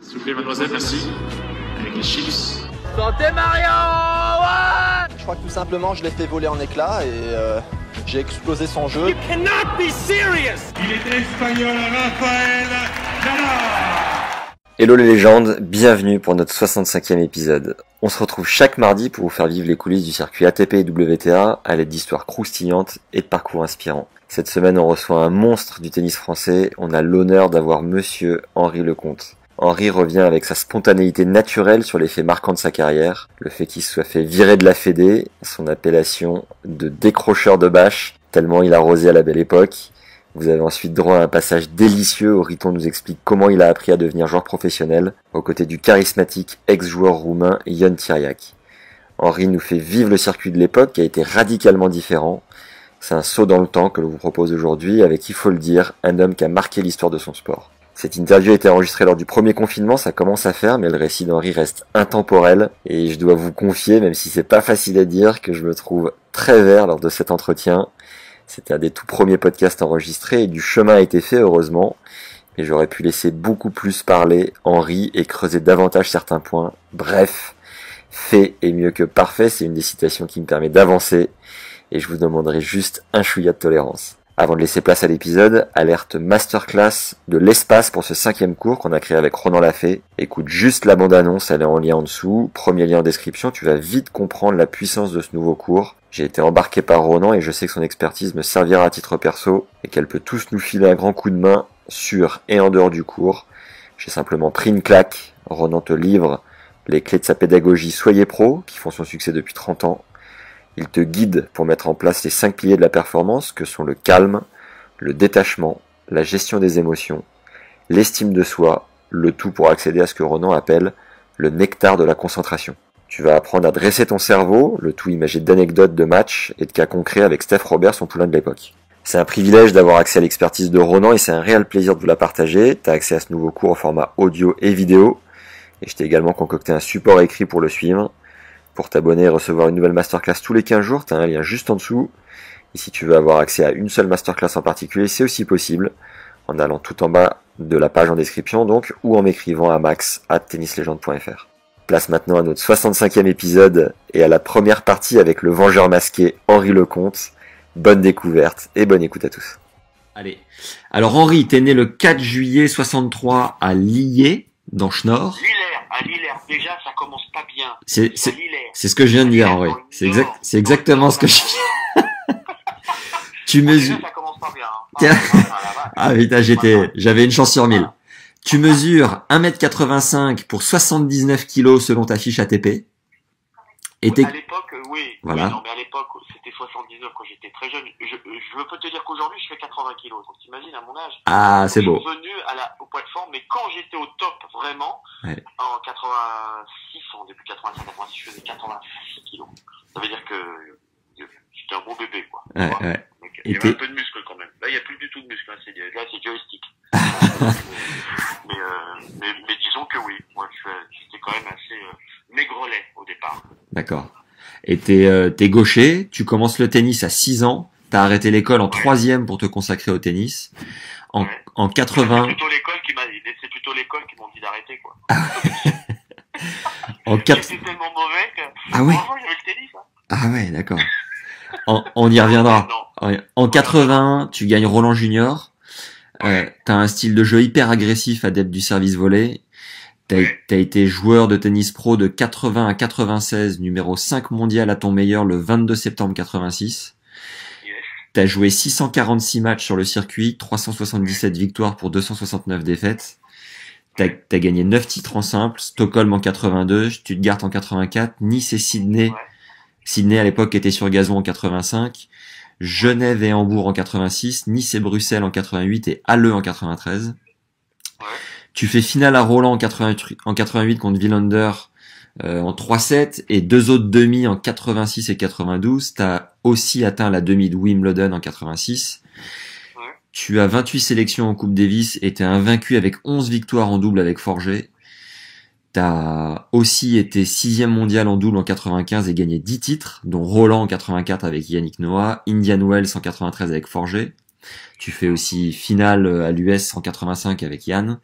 S'il vous plaît, mademoiselle, merci. Avec les chips. Santé Mario, ouais. Je crois que tout simplement, je l'ai fait voler en éclats et j'ai explosé son jeu. You cannot be serious. Il est espagnol, Rafael Nadal. Hello les légendes, bienvenue pour notre 65e épisode. On se retrouve chaque mardi pour vous faire vivre les coulisses du circuit ATP et WTA à l'aide d'histoires croustillantes et de parcours inspirants. Cette semaine, on reçoit un monstre du tennis français. On a l'honneur d'avoir monsieur Henri Lecomte. Henri revient avec sa spontanéité naturelle sur les faits marquants de sa carrière, le fait qu'il se soit fait virer de la Fédé, son appellation de décrocheur de bâche, tellement il a rosé à la belle époque. Vous avez ensuite droit à un passage délicieux où Riton nous explique comment il a appris à devenir joueur professionnel, aux côtés du charismatique ex-joueur roumain Ion Tiriac. Henri nous fait vivre le circuit de l'époque qui a été radicalement différent. C'est un saut dans le temps que l'on vous propose aujourd'hui avec, il faut le dire, un homme qui a marqué l'histoire de son sport. Cette interview a été enregistrée lors du premier confinement, ça commence à faire, mais le récit d'Henri reste intemporel, et je dois vous confier, même si c'est pas facile à dire, que je me trouve très vert lors de cet entretien. C'était un des tout premiers podcasts enregistrés, et du chemin a été fait, heureusement, mais j'aurais pu laisser beaucoup plus parler Henri et creuser davantage certains points. Bref, fait est mieux que parfait, c'est une des citations qui me permet d'avancer, et je vous demanderai juste un chouïa de tolérance. Avant de laisser place à l'épisode, alerte masterclass de l'espace pour ce 5e cours qu'on a créé avec Ronan Lafay. Écoute juste la bande-annonce, elle est en lien en dessous. Premier lien en description, tu vas vite comprendre la puissance de ce nouveau cours. J'ai été embarqué par Ronan et je sais que son expertise me servira à titre perso et qu'elle peut tous nous filer un grand coup de main sur et en dehors du cours. J'ai simplement pris une claque. Ronan te livre les clés de sa pédagogie Soyez Pro, qui font son succès depuis 30 ans. Il te guide pour mettre en place les 5 piliers de la performance que sont le calme, le détachement, la gestion des émotions, l'estime de soi, le tout pour accéder à ce que Ronan appelle le nectar de la concentration. Tu vas apprendre à dresser ton cerveau, le tout imagé d'anecdotes de matchs et de cas concrets avec Steph Robert, son poulain de l'époque. C'est un privilège d'avoir accès à l'expertise de Ronan et c'est un réel plaisir de vous la partager. Tu as accès à ce nouveau cours au format audio et vidéo et je t'ai également concocté un support écrit pour le suivre. Pour t'abonner et recevoir une nouvelle masterclass tous les 15 jours, tu as un lien juste en dessous. Et si tu veux avoir accès à une seule masterclass en particulier, c'est aussi possible en allant tout en bas de la page en description donc, ou en m'écrivant à max@tennislegende.fr. Place maintenant à notre 65e épisode et à la première partie avec le vengeur masqué Henri Lecomte. Bonne découverte et bonne écoute à tous. Allez. Alors Henri, t'es né le 4 juillet 63 à Lillers, dans Schnorr. À Lillers, déjà ça commence pas bien. C'est ce que je viens de dire, Henri. C'est exactement ce que je viens. Tu mesures. Ça commence pas bien. Ah putain, j'avais une chance sur 1000. Tu mesures 1m85 pour 79 kg selon ta fiche ATP. Et à l'époque, oui. Voilà. Oui, non, mais à l'époque, c'était 79 quand j'étais très jeune. Je peux te dire qu'aujourd'hui, je fais 80 kilos. Donc, t'imagines, à mon âge. Ah, c'est beau. Je suis revenu au poids de forme, mais quand j'étais au top, vraiment, ouais. En 86, en début 85, 86, je faisais 86 kilos. Ça veut dire que j'étais un beau bébé, quoi. Ouais. Donc, il y avait un peu de muscle quand même. Là, il n'y a plus du tout de muscle. Là, c'est joystick. mais disons que oui. Moi, j'étais quand même assez maigrelet au départ. D'accord. Et t'es gaucher, tu commences le tennis à 6 ans, t'as arrêté l'école en 3e pour te consacrer au tennis. En 80... C'est plutôt l'école qui m'ont dit d'arrêter, quoi. C'était tellement mauvais que... Ah ouais. Franchement, j'avais le tennis, hein. Ah ouais, d'accord. On y reviendra. En 81, tu gagnes Roland Junior. T'as un style de jeu hyper agressif, adepte du service volé. T'as été joueur de tennis pro de 80 à 96, numéro 5 mondial à ton meilleur le 22 septembre 86. Yes. T'as joué 646 matchs sur le circuit, 377 victoires pour 269 défaites. T'as gagné 9 titres en simple, Stockholm en 82, Stuttgart en 84, Nice et Sydney. Ouais. Sydney à l'époque était sur gazon en 85, Genève et Hambourg en 86, Nice et Bruxelles en 88 et Halle en 93. Ouais. Tu fais finale à Roland en 88 contre Wilander en 3-7 et 2 autres demi en 86 et 92. T'as aussi atteint la demi de Wimbledon en 86. Ouais. Tu as 28 sélections en Coupe Davis et t'es invaincu avec 11 victoires en double avec Forger. T'as aussi été 6e mondial en double en 95 et gagné 10 titres, dont Roland en 84 avec Yannick Noah, Indian Wells en 93 avec Forger. Tu fais aussi finale à l'US en 85 avec Yann.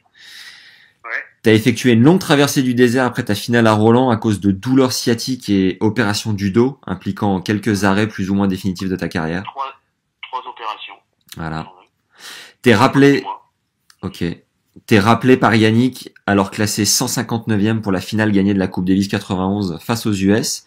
T'as effectué une longue traversée du désert après ta finale à Roland à cause de douleurs sciatiques et opération du dos, impliquant quelques arrêts plus ou moins définitifs de ta carrière. Trois opérations. Voilà. T'es rappelé, Moi. ok. T'es rappelé par Yannick, alors classé 159e pour la finale gagnée de la Coupe Davis 91 face aux US,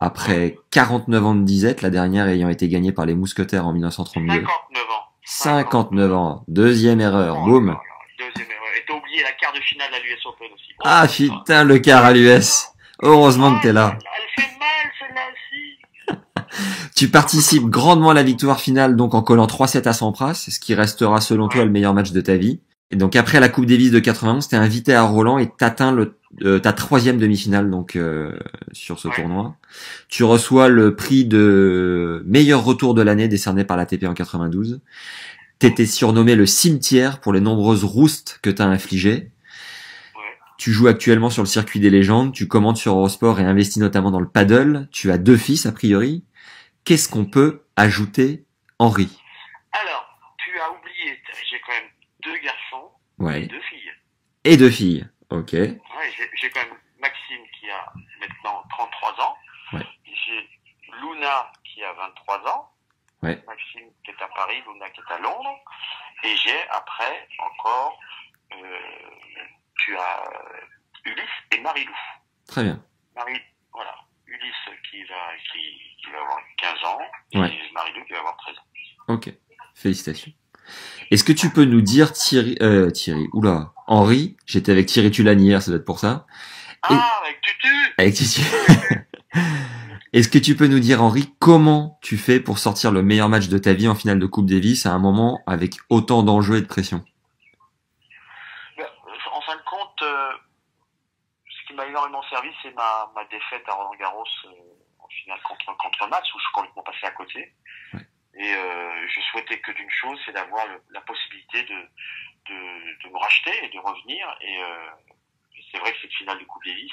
après 49 ans de disette, la dernière ayant été gagnée par les Mousquetaires en 1932. 59 ans. 59 ans. Deuxième erreur. Boum. Deuxième erreur. Et t'as oublié la quart de finale à l'US Open aussi. Ah putain, le quart à l'US. Heureusement que t'es là. Elle fait mal celle-là aussi. Tu participes grandement à la victoire finale, donc en collant 3-7 à Sampras, ce qui restera selon toi le meilleur match de ta vie. Et donc après la Coupe Davis de 91, t'es invité à Roland et t'atteins ta 3e demi-finale donc sur ce tournoi. Tu reçois le prix de meilleur retour de l'année décerné par l'ATP en 92. T'étais surnommé le cimetière pour les nombreuses roustes que t'as infligées. Tu joues actuellement sur le circuit des légendes, tu commentes sur Eurosport et investis notamment dans le paddle. Tu as 2 fils a priori. Qu'est-ce qu'on peut ajouter, Henri? Alors, tu as oublié, j'ai quand même 2 garçons Ouais. et 2 filles. Et 2 filles. Ok. Ouais, j'ai quand même Maxime qui a maintenant 33 ans. Ouais. J'ai Luna qui a 23 ans. Ouais. Maxime qui est à Paris, Luna qui est à Londres. Et j'ai après encore, tu as Ulysse et Marie-Lou. Très bien. Voilà. Ulysse qui va avoir 15 ans et Ouais. Marie-Lou qui va avoir 13 ans. Ok. Félicitations. Est-ce que tu peux nous dire Henri, j'étais avec Thierry Tulane hier, ça doit être pour ça. Avec Tutu! Avec Tutu. Est-ce que tu peux nous dire, Henri, comment tu fais pour sortir le meilleur match de ta vie en finale de Coupe Davis à un moment avec autant d'enjeux et de pression? En fin de compte, ce qui m'a énormément servi, c'est ma défaite à Roland-Garros en finale contre Mats, où je suis complètement passé à côté. Ouais. Et je souhaitais que d'une chose, c'est d'avoir la possibilité de me racheter et de revenir. Et c'est vrai que cette finale de Coupe Davis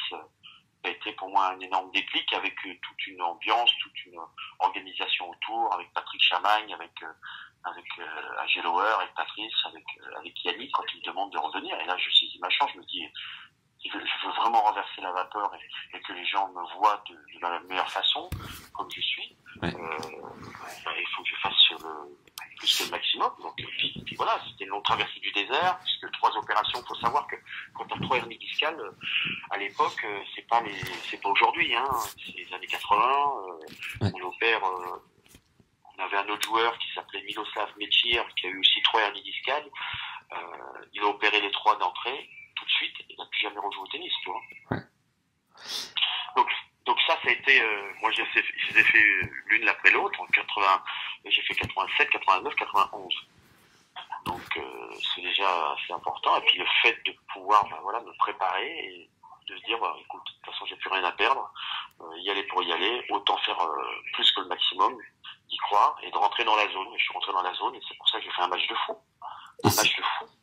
a été pour moi un énorme déclic, avec toute une ambiance, toute une organisation autour, avec Patrick Chamagne, avec AG Lower, avec Patrice, avec Yannick, quand il me demande de revenir. Et là, je saisis ma chance, je me dis, je veux vraiment renverser la vapeur et que les gens me voient de la meilleure façon, comme je suis. Ouais. Il faut que je fasse plus que le maximum. Donc, puis voilà, c'était une longue traversée du désert, puisque 3 opérations. Il faut savoir que quand tu as 3 hernies discales, à l'époque, c'est pas aujourd'hui, hein. C'est les années 80. Ouais. On opère. On avait un autre joueur qui s'appelait Miloslav Mechir, qui a eu aussi 3 hernies discales. Il a opéré les 3 d'entrée tout de suite, et il n'a plus jamais rejoué au tennis, tu vois. Ouais. Donc ça a été, moi je les ai fait l'une après l'autre, en 80, j'ai fait 87, 89, 91. Donc c'est déjà assez important, et puis le fait de pouvoir me préparer et de se dire, écoute, de toute façon j'ai plus rien à perdre, y aller pour y aller, autant faire plus que le maximum, y croire, et de rentrer dans la zone. Et je suis rentré dans la zone, et c'est pour ça que j'ai fait un match de fou.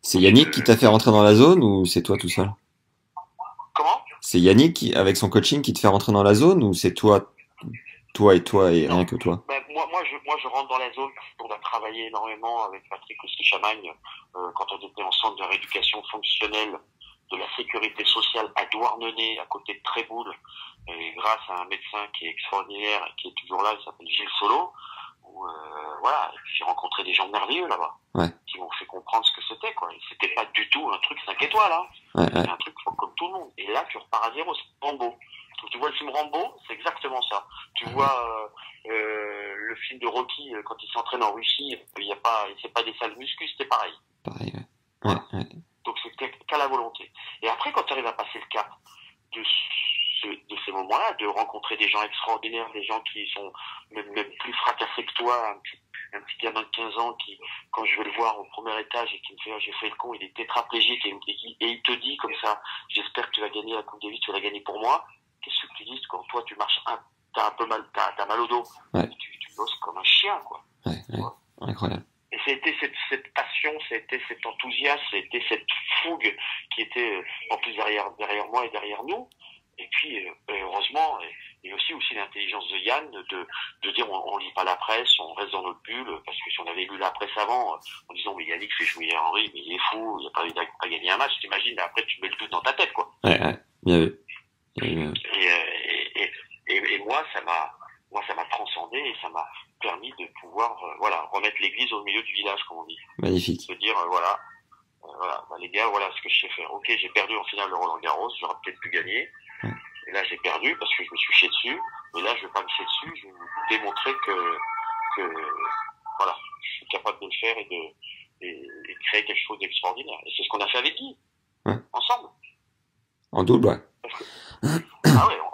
C'est Yannick qui t'a fait rentrer dans la zone, ou c'est toi tout seul? Comment? C'est Yannick qui, avec son coaching, qui te fait rentrer dans la zone, ou c'est toi et rien que toi? Moi, je rentre dans la zone. On a travaillé énormément avec Patrick Chamagne quand on était en centre de rééducation fonctionnelle de la sécurité sociale à Douarnenez, à côté de Tréboul, et grâce à un médecin qui est extraordinaire et qui est toujours là, il s'appelle Gilles Solo. Voilà, et puis j'ai rencontré des gens merveilleux là-bas, ouais, qui m'ont fait comprendre ce que c'était, quoi. Et c'était pas du tout un truc 5 étoiles, hein. Ouais, ouais. C'est un truc comme tout le monde. Et là, tu repars à zéro, c'est Rambo. Donc, tu vois le film Rambo, c'est exactement ça. Tu vois le film de Rocky, quand il s'entraîne en Russie, c'est pas des salles muscu, c'était pareil. Pareil, ouais. Ouais. Donc c'était qu'à la volonté. Et après, quand tu arrives à passer le cap de ces moments-là, de rencontrer des gens extraordinaires, des gens qui sont même plus fracassés que toi, un petit gamin de 15 ans qui, quand je vais le voir au premier étage et qui me fait, j'ai fait le con, il est tétraplégique et il te dit comme ça, j'espère que tu vas gagner la Coupe Davis, tu vas la gagner pour moi. Qu'est-ce que tu dis quand toi tu marches, t'as un peu mal, t'as mal au dos, ouais, tu bosses comme un chien, quoi. Ouais, incroyable. Et c'était cette passion, c'était cet enthousiasme, c'était cette fougue qui était en plus derrière moi et derrière nous. Et puis heureusement, Et aussi l'intelligence de Yann de dire on lit pas la presse, on reste dans notre bulle, parce que si on avait lu la presse avant, en disant mais Yannick fait jouer Henry, mais il est fou, il a pas gagné un match, t'imagines, après tu mets le doute dans ta tête, quoi. Ouais, bien vu. Et moi ça m'a transcendé et ça m'a permis de pouvoir remettre l'église au milieu du village, comme on dit. Magnifique. De dire les gars, voilà ce que je sais faire. Ok, j'ai perdu en finale de Roland Garros, j'aurais peut-être pu gagner. Et là, j'ai perdu parce que je me suis chié dessus. Mais là, je vais pas me chier dessus. Je vais vous démontrer que je suis capable de le faire et de créer quelque chose d'extraordinaire. Et c'est ce qu'on a fait avec Guy. Ensemble. En double, ouais.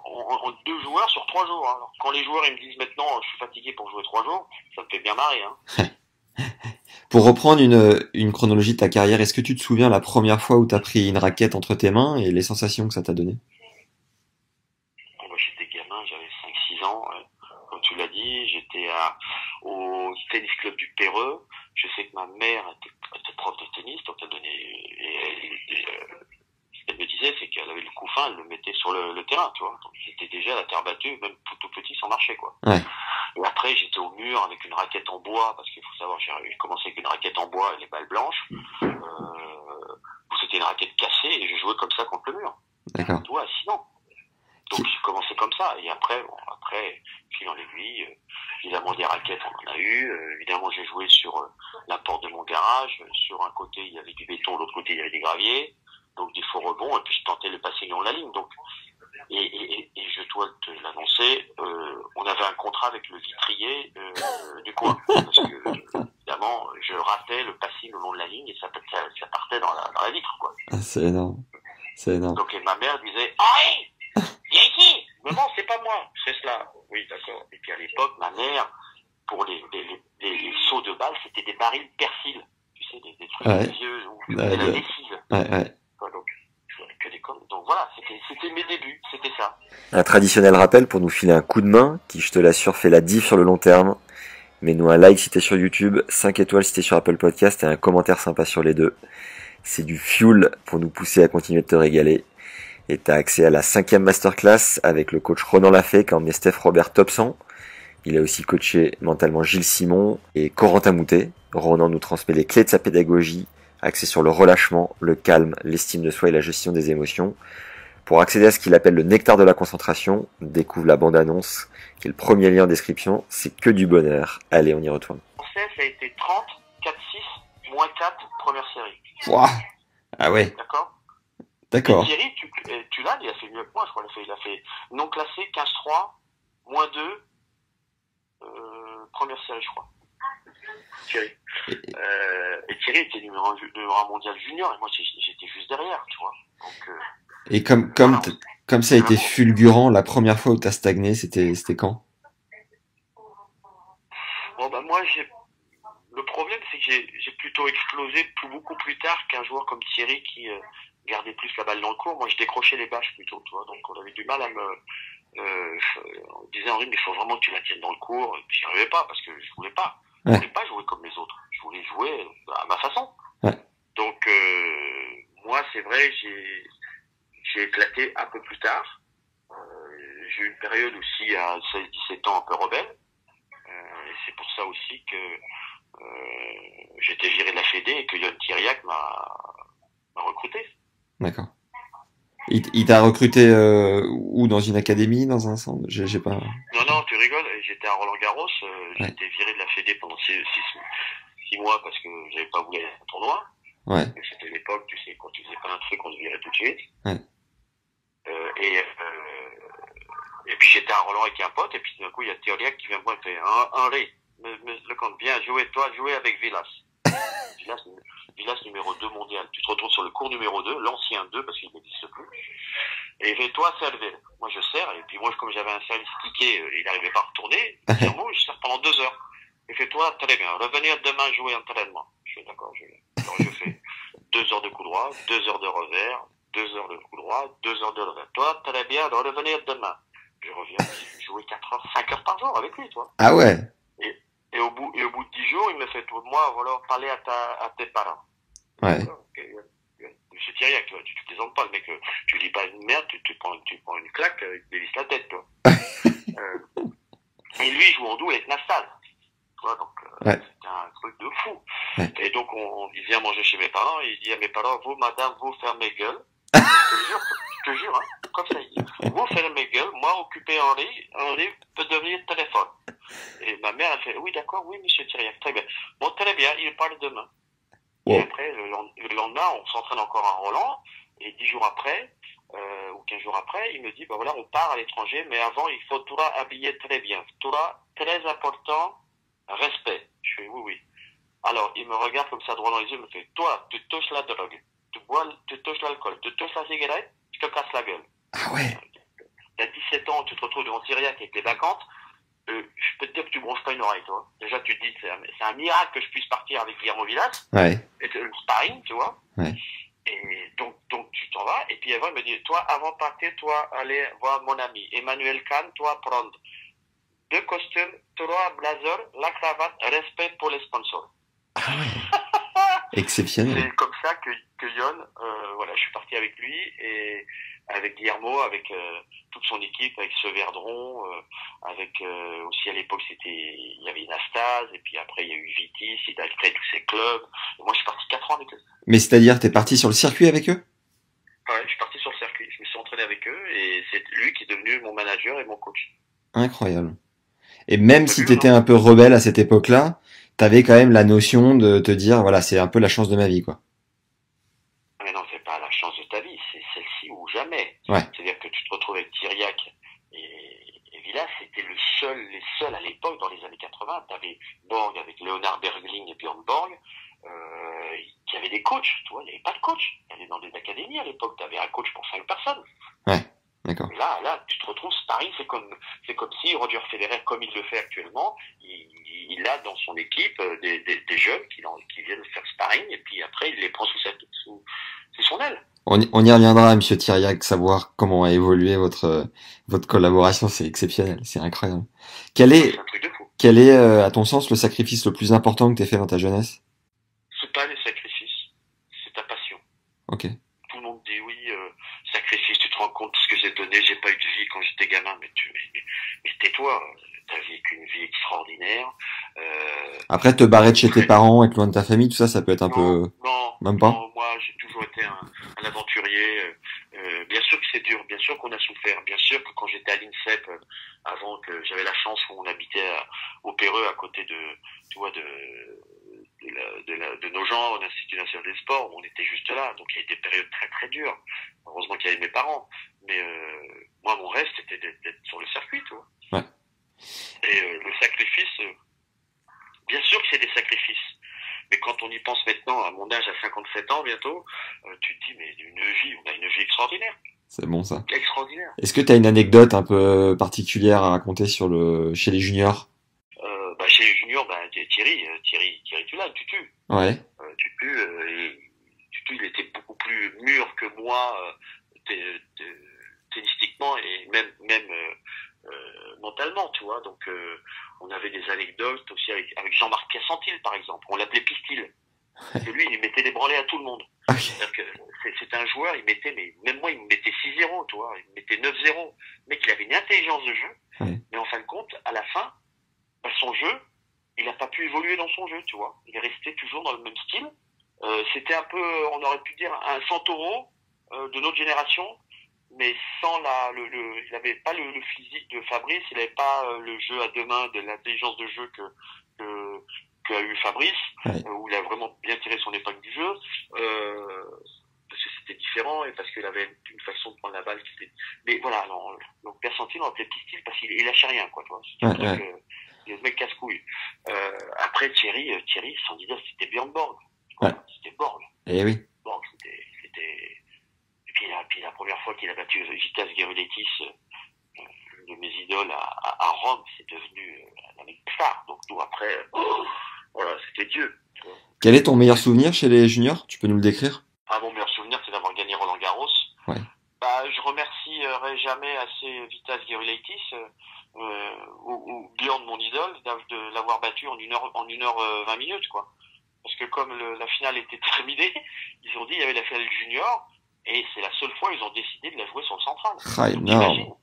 On 2 joueurs sur 3 jours. Hein. Alors, quand les joueurs ils me disent maintenant, je suis fatigué pour jouer 3 jours, ça me fait bien marrer. Hein. Pour reprendre une chronologie de ta carrière, est-ce que tu te souviens la première fois où tu as pris une raquette entre tes mains et les sensations que ça t'a donné? Moi, j'étais gamin, j'avais 5-6 ans. Comme tu l'as dit, j'étais au tennis club du Perreux. Je sais que ma mère était prof de tennis, donc elle me disait, c'est qu'elle avait le coup fin, elle le mettait sur le terrain, tu vois. Donc j'étais déjà à la terre battue, même tout petit, sans marcher, quoi. Ouais. Et après, j'étais au mur avec une raquette en bois, parce qu'il faut savoir, j'ai commencé avec une raquette en bois et les balles blanches. C'était une raquette cassée et je jouais comme ça contre le mur. D'accord. Tu vois, sinon. Donc j'ai commencé comme ça. Et après, fil en aiguille, évidemment des raquettes, on en a eu. Évidemment, j'ai joué sur la porte de mon garage. Sur un côté, il y avait du béton, l'autre côté, il y avait des graviers. Donc des faux rebonds, et puis je tentais le passing dans la ligne. Donc, et je dois te l'annoncer, on avait un contrat avec le vitrier du coin, parce que évidemment, je ratais le passing le long de la ligne et ça partait dans la vitre, quoi. Ah, c'est énorme. C'est énorme. Donc et ma mère disait Henri, viens ici. Mais non, c'est pas moi, c'est cela. Oui, d'accord. Et puis à l'époque, ma mère, pour les sauts de balles, c'était des barils persil. Tu sais, des trucs vieux où tu faisais la lessive. Ouais. Donc voilà, c'était mes débuts, c'était ça. Un traditionnel rappel pour nous filer un coup de main, qui je te l'assure fait la diff sur le long terme. Mets-nous un like si t'es sur YouTube, 5 étoiles si t'es sur Apple Podcast et un commentaire sympa sur les deux. C'est du fuel pour nous pousser à continuer de te régaler. Et t'as accès à la 5e masterclass avec le coach Ronan Lafay qui a emmené Steph Robert top 100. Il a aussi coaché mentalement Gilles Simon et Corentin Moutet. Ronan nous transmet les clés de sa pédagogie, axé sur le relâchement, le calme, l'estime de soi et la gestion des émotions. Pour accéder à ce qu'il appelle le nectar de la concentration, découvre la bande-annonce, qui est le premier lien en description, c'est que du bonheur. Allez, on y retourne. Français, ça a été 30, 4-6, moins 4, première série. Wow. Ah ouais. D'accord. Et Thierry, tu l'as, il a fait mieux que moi, je crois. Il a fait non classé, 15-3, moins 2, première série, je crois. Thierry. Et Thierry était numéro 1 mondial junior, et moi j'étais juste derrière, tu vois. Donc, et comme ça a été fulgurant, la première fois où t'as stagné, c'était quand? Bon, moi, le problème, c'est que j'ai plutôt explosé beaucoup plus tard qu'un joueur comme Thierry qui gardait plus la balle dans le court. Moi, je décrochais les bâches plutôt, tu vois. Donc, on avait du mal à on disait, Henri, mais il faut vraiment que tu la tiennes dans le court. Et puis, j'y arrivais pas parce que je voulais pas. Je voulais pas jouer comme les autres. Je voulais jouer à ma façon. Ouais. Donc, moi, c'est vrai, j'ai éclaté un peu plus tard. J'ai eu une période aussi à 16-17 ans un peu rebelle. Et c'est pour ça aussi que j'étais viré de la Fédé et que Yann Thiriac m'a recruté. D'accord. Il t'a recruté où, dans une académie, dans un centre? J'ai pas. Non, tu rigoles. J'étais à Roland Garros. J'étais viré de la Fédé pendant 6 mois parce que j'avais pas voulu aller à un tournoi. Ouais. C'était l'époque, tu sais, quand tu faisais pas un truc, on te virait tout de suite. Ouais. Et puis j'étais à Roland avec un pote, et puis d'un coup il y a Thiriac qui vient me voir et fait Henri, le compte, viens jouer avec Villas. Villas numéro 2 mondial. Tu te retrouves sur le cours numéro 2, l'ancien 2 parce qu'il n'existe plus. Et il fait toi servir. Moi je sers, et puis moi comme j'avais un service ticket, il n'arrivait pas à retourner. Je sers pendant 2 heures. Il fait toi très bien, revenir demain jouer entraînement. Je fais d'accord, alors je fais 2 heures de coup droit, 2 heures de revers, 2 heures de coup droit, 2 heures de revers. Toi très bien, revenir demain. Je reviens, je jouais 4 heures, 5 heures par jour avec lui, toi. Ah ouais. Et au bout de 10 jours, il me fait, moi, voilà, parler à tes parents. Ouais. J'ai Thiriac, tu vois, tu plaisantes pas, le mec, tu dis pas une merde, tu prends une claque, il te dévisse la tête, toi. Et lui, il joue en double avec Nastal. Tu vois, donc, c'était un truc de fou. Ouais. Et donc, il vient manger chez mes parents, et il dit à mes parents, vous, madame, vous fermez gueule. Je te jure, hein, comme ça, il dit, vous fermez gueule, moi, occuper Henri peut devenir téléphone. Et ma mère, elle fait, oui, d'accord, oui, monsieur Thiriac, très bien. Bon, très bien, il parle demain. Wow. Et après, le lendemain, on s'entraîne encore à Roland, et 10 jours après, ou 15 jours après, il me dit, ben voilà, on part à l'étranger, mais avant, il faut tout habiller très bien. Tout très important, respect. Je fais, oui, oui. Alors, il me regarde comme ça droit dans les yeux, il me fait, toi, tu touches la drogue, tu touches l'alcool, tu touches la cigarette, je te casse la gueule. Ah ouais. T'as 17 ans, tu te retrouves devant Thiriac avec les vacances, je peux te dire que tu bronches pas une oreille, toi. Déjà, tu te dis, c'est un miracle que je puisse partir avec Guillermo Villas. Ouais. Et le sparring, tu vois. Ouais. Et donc, tu t'en vas. Et puis avant, il me dit, toi, avant de partir, toi, aller voir mon ami Emmanuel Kahn, toi, prendre 2 costumes, 3 blazers, la cravate, respect pour les sponsors. Ah ouais. Exceptionnel. C'est comme ça que Yon, voilà, je suis parti avec lui et avec Guillermo, avec toute son équipe, avec ce Verdron, avec aussi à l'époque il y avait Nastase, et puis après il y a eu Vitis, il a créé tous ses clubs. Et moi je suis parti 4 ans avec eux. Mais c'est-à-dire, t'es parti sur le circuit avec eux? Ouais, je suis parti sur le circuit, je me suis entraîné avec eux et c'est lui qui est devenu mon manager et mon coach. Incroyable. Et même si t'étais un peu rebelle à cette époque-là, t'avais quand même la notion de te dire, voilà, c'est un peu la chance de ma vie, quoi. Mais non, c'est pas la chance de ta vie, c'est celle-ci ou jamais. Ouais. C'est-à-dire que tu te retrouves avec Thiriac et Villas, c'était les seuls à l'époque, dans les années 80. T'avais Borg avec Léonard Bergling et Björn Borg, qui avaient des coachs, tu vois, il n'y avait pas de coach. Il y avait dans des académies à l'époque, t'avais un coach pour 5 personnes. Ouais, d'accord. Et là, tu te retrouves, sparring, c'est comme si Roger Federer, comme il le fait actuellement, il a dans son équipe des jeunes qui viennent faire sparring, et puis après, il les prend sous son aile. On y reviendra, monsieur Thiriac, savoir comment a évolué votre collaboration, c'est exceptionnel, c'est incroyable. C'est un truc de fou. Quel est, à ton sens, le sacrifice le plus important que t'aies fait dans ta jeunesse? C'est pas les sacrifices, c'est ta passion. Ok. Tout le monde dit oui, sacrifice, tu te rends compte de ce que j'ai donné, j'ai pas eu de vie quand j'étais gamin, mais tais-toi, t'as vécu une vie extraordinaire. Après, te barrer de chez tes parents, être loin de ta famille, tout ça, ça peut être un peu... Non, même pas. Non, moi, j'ai toujours été un aventurier. Bien sûr que c'est dur, bien sûr qu'on a souffert, bien sûr que quand j'étais à l'INSEP, avant que j'avais la chance où on habitait au Péreux, à côté de nos gens, au Institut national des sports, on était juste là, donc il y a eu des périodes très très dures. Heureusement qu'il y avait mes parents, mais moi mon rêve c'était d'être sur le circuit, tu vois. Ouais. Et le sacrifice, bien sûr que c'est des sacrifices, mais quand on y pense maintenant, à mon âge, à 57 ans bientôt, tu te dis mais on a une vie extraordinaire. C'est bon ça. Extraordinaire. Est-ce que t'as une anecdote un peu particulière à raconter chez les juniors? Chez les juniors, Thierry, tu l'as, Tutu. Ouais. Tutu, il était beaucoup plus mûr que moi, tennistiquement et même mentalement, tu vois. Donc, on avait des anecdotes aussi avec Jean-Marc Piacentil, par exemple. On l'appelait Pistil. Et lui, il mettait des branlées à tout le monde. Okay. C'est-à-dire que c'est un joueur, même moi, il me mettait 6-0, tu vois. Il me mettait 9-0. Le mec, il avait une intelligence de jeu. Ouais. Mais en fin de compte, à la fin, son jeu, il n'a pas pu évoluer dans son jeu, tu vois. Il est resté toujours dans le même style. C'était un peu, on aurait pu dire, un Santoro de notre génération, mais sans il n'avait pas le physique de Fabrice, il n'avait pas le jeu à deux mains, de l'intelligence de jeu qu'a eu Fabrice, ouais. Où il a vraiment bien tiré son épingle du jeu. Parce que c'était différent et parce qu'il avait une façon de prendre la balle qui était... Mais voilà, donc Percentil, on appelait Pistil parce qu'il lâchait rien, quoi, tu vois. Ouais. Le mec casse-couille. Après, Thierry, sans dire, c'était Björn Borg. Ouais. C'était Borg. Eh oui. Borg, c'était... Et puis la première fois qu'il a battu Vitas Gerulaitis, de mes idoles à Rome, c'est devenu un mec phare. Donc nous, après, voilà, c'était Dieu. Quel est ton meilleur souvenir chez les juniors? Tu peux nous le décrire? Mon meilleur souvenir, c'est d'avoir gagné Roland Garros. Ouais. Je remercierai jamais assez Vitas Gerulaitis, ou Björn, mon idole, de l'avoir battu en 1h20, quoi. Parce parce que comme la finale était terminée, ils ont dit il y avait la finale junior, et c'est la seule fois ils ont décidé de la jouer sur le central. Ah, Donc, énorme. t'imagines.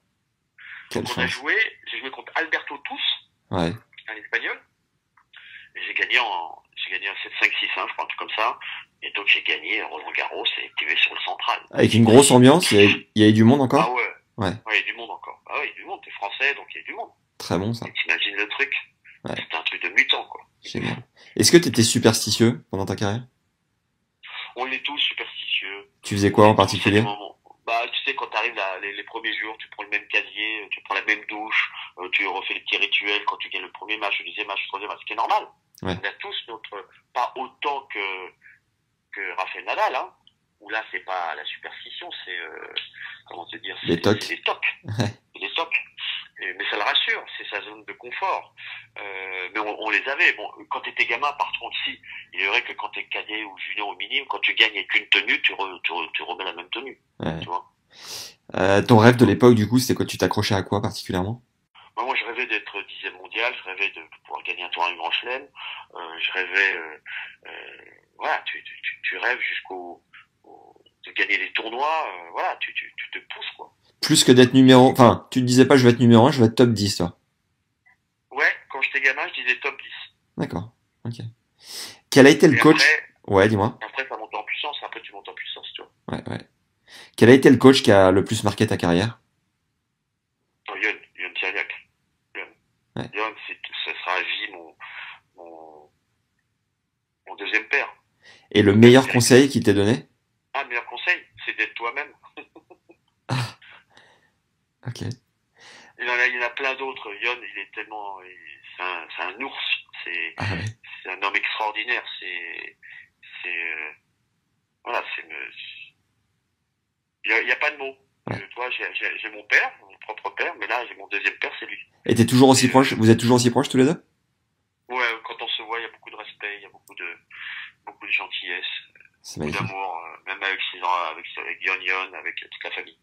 Quelle Donc, chance. j'ai joué contre Alberto Tous, Ouais. un espagnol, et j'ai gagné en 7-5, 6-1, je crois, un truc comme ça. Et donc j'ai gagné Roland Garros et été sur le central. Avec une grosse ambiance, il y avait du monde Ah encore? ouais. Ouais. Ouais, il y a du monde encore. Ah ouais, il y a du monde, t'es français, donc il y a du monde. Très bon, ça. Et t'imagines le truc. Ouais. C'était un truc de mutant, quoi. Génial. Est-ce que t'étais superstitieux pendant ta carrière? On est tous superstitieux. Tu faisais quoi en C'est des particulier? moments. Bah, tu sais, quand t'arrives les premiers jours, tu prends le même casier, tu prends la même douche, tu refais les petits rituels quand tu gagnes le premier match, le deuxième match, le troisième match, ce qui est normal. Ouais. On a tous notre, pas autant que Rafael Nadal, hein, où là, c'est pas la superstition, c'est, comment te dire, Les tocs. c'est les tocs. Ouais. C'est les tocs. Mais ça le rassure, c'est sa zone de confort. Mais on les avait. Bon, quand t'étais gamin, par contre, si, il est vrai que quand t'es cadet ou junior ou minime, quand tu gagnes avec une tenue, tu remets la même tenue. Ouais. Tu vois. Ton rêve de l'époque, du coup, c'était quoi? Tu t'accrochais à quoi particulièrement? Moi, je rêvais d'être 10e mondial, je rêvais de pouvoir gagner un tournoi Grand Chelem, je rêvais, voilà, tu rêves de gagner les tournois, voilà, tu te pousses, quoi. Plus que d'être numéro, enfin, tu te disais pas je vais être numéro 1, je vais être top 10, toi. Ouais, quand j'étais gamin, je disais top 10. D'accord. Ok. Quel a été le Et coach? après, Ouais, dis-moi. après, ça monte en puissance, après, tu montes en puissance, tu vois. Ouais. Quel a été le coach qui a le plus marqué ta carrière? Yon Tiriac. Ouais. Yon, ce sera à vie mon deuxième père. Et le meilleur conseil qu'il t'ait donné? Ah, le meilleur conseil, c'est d'être toi-même. Ok. Il y en a plein d'autres. Yon, il est tellement, c'est un ours. Ah ouais. C'est un homme extraordinaire. Voilà, il y a pas de mots. Ouais. Tu vois, j'ai mon père, mon propre père, mais là, j'ai mon deuxième père, c'est lui. Et t'es toujours aussi proche? Vous êtes toujours aussi proches tous les deux? Ouais, quand on se voit, il y a beaucoup de respect, il y a beaucoup de gentillesse, C'est beaucoup magnifique. d'amour, même avec Yon, avec toute la famille.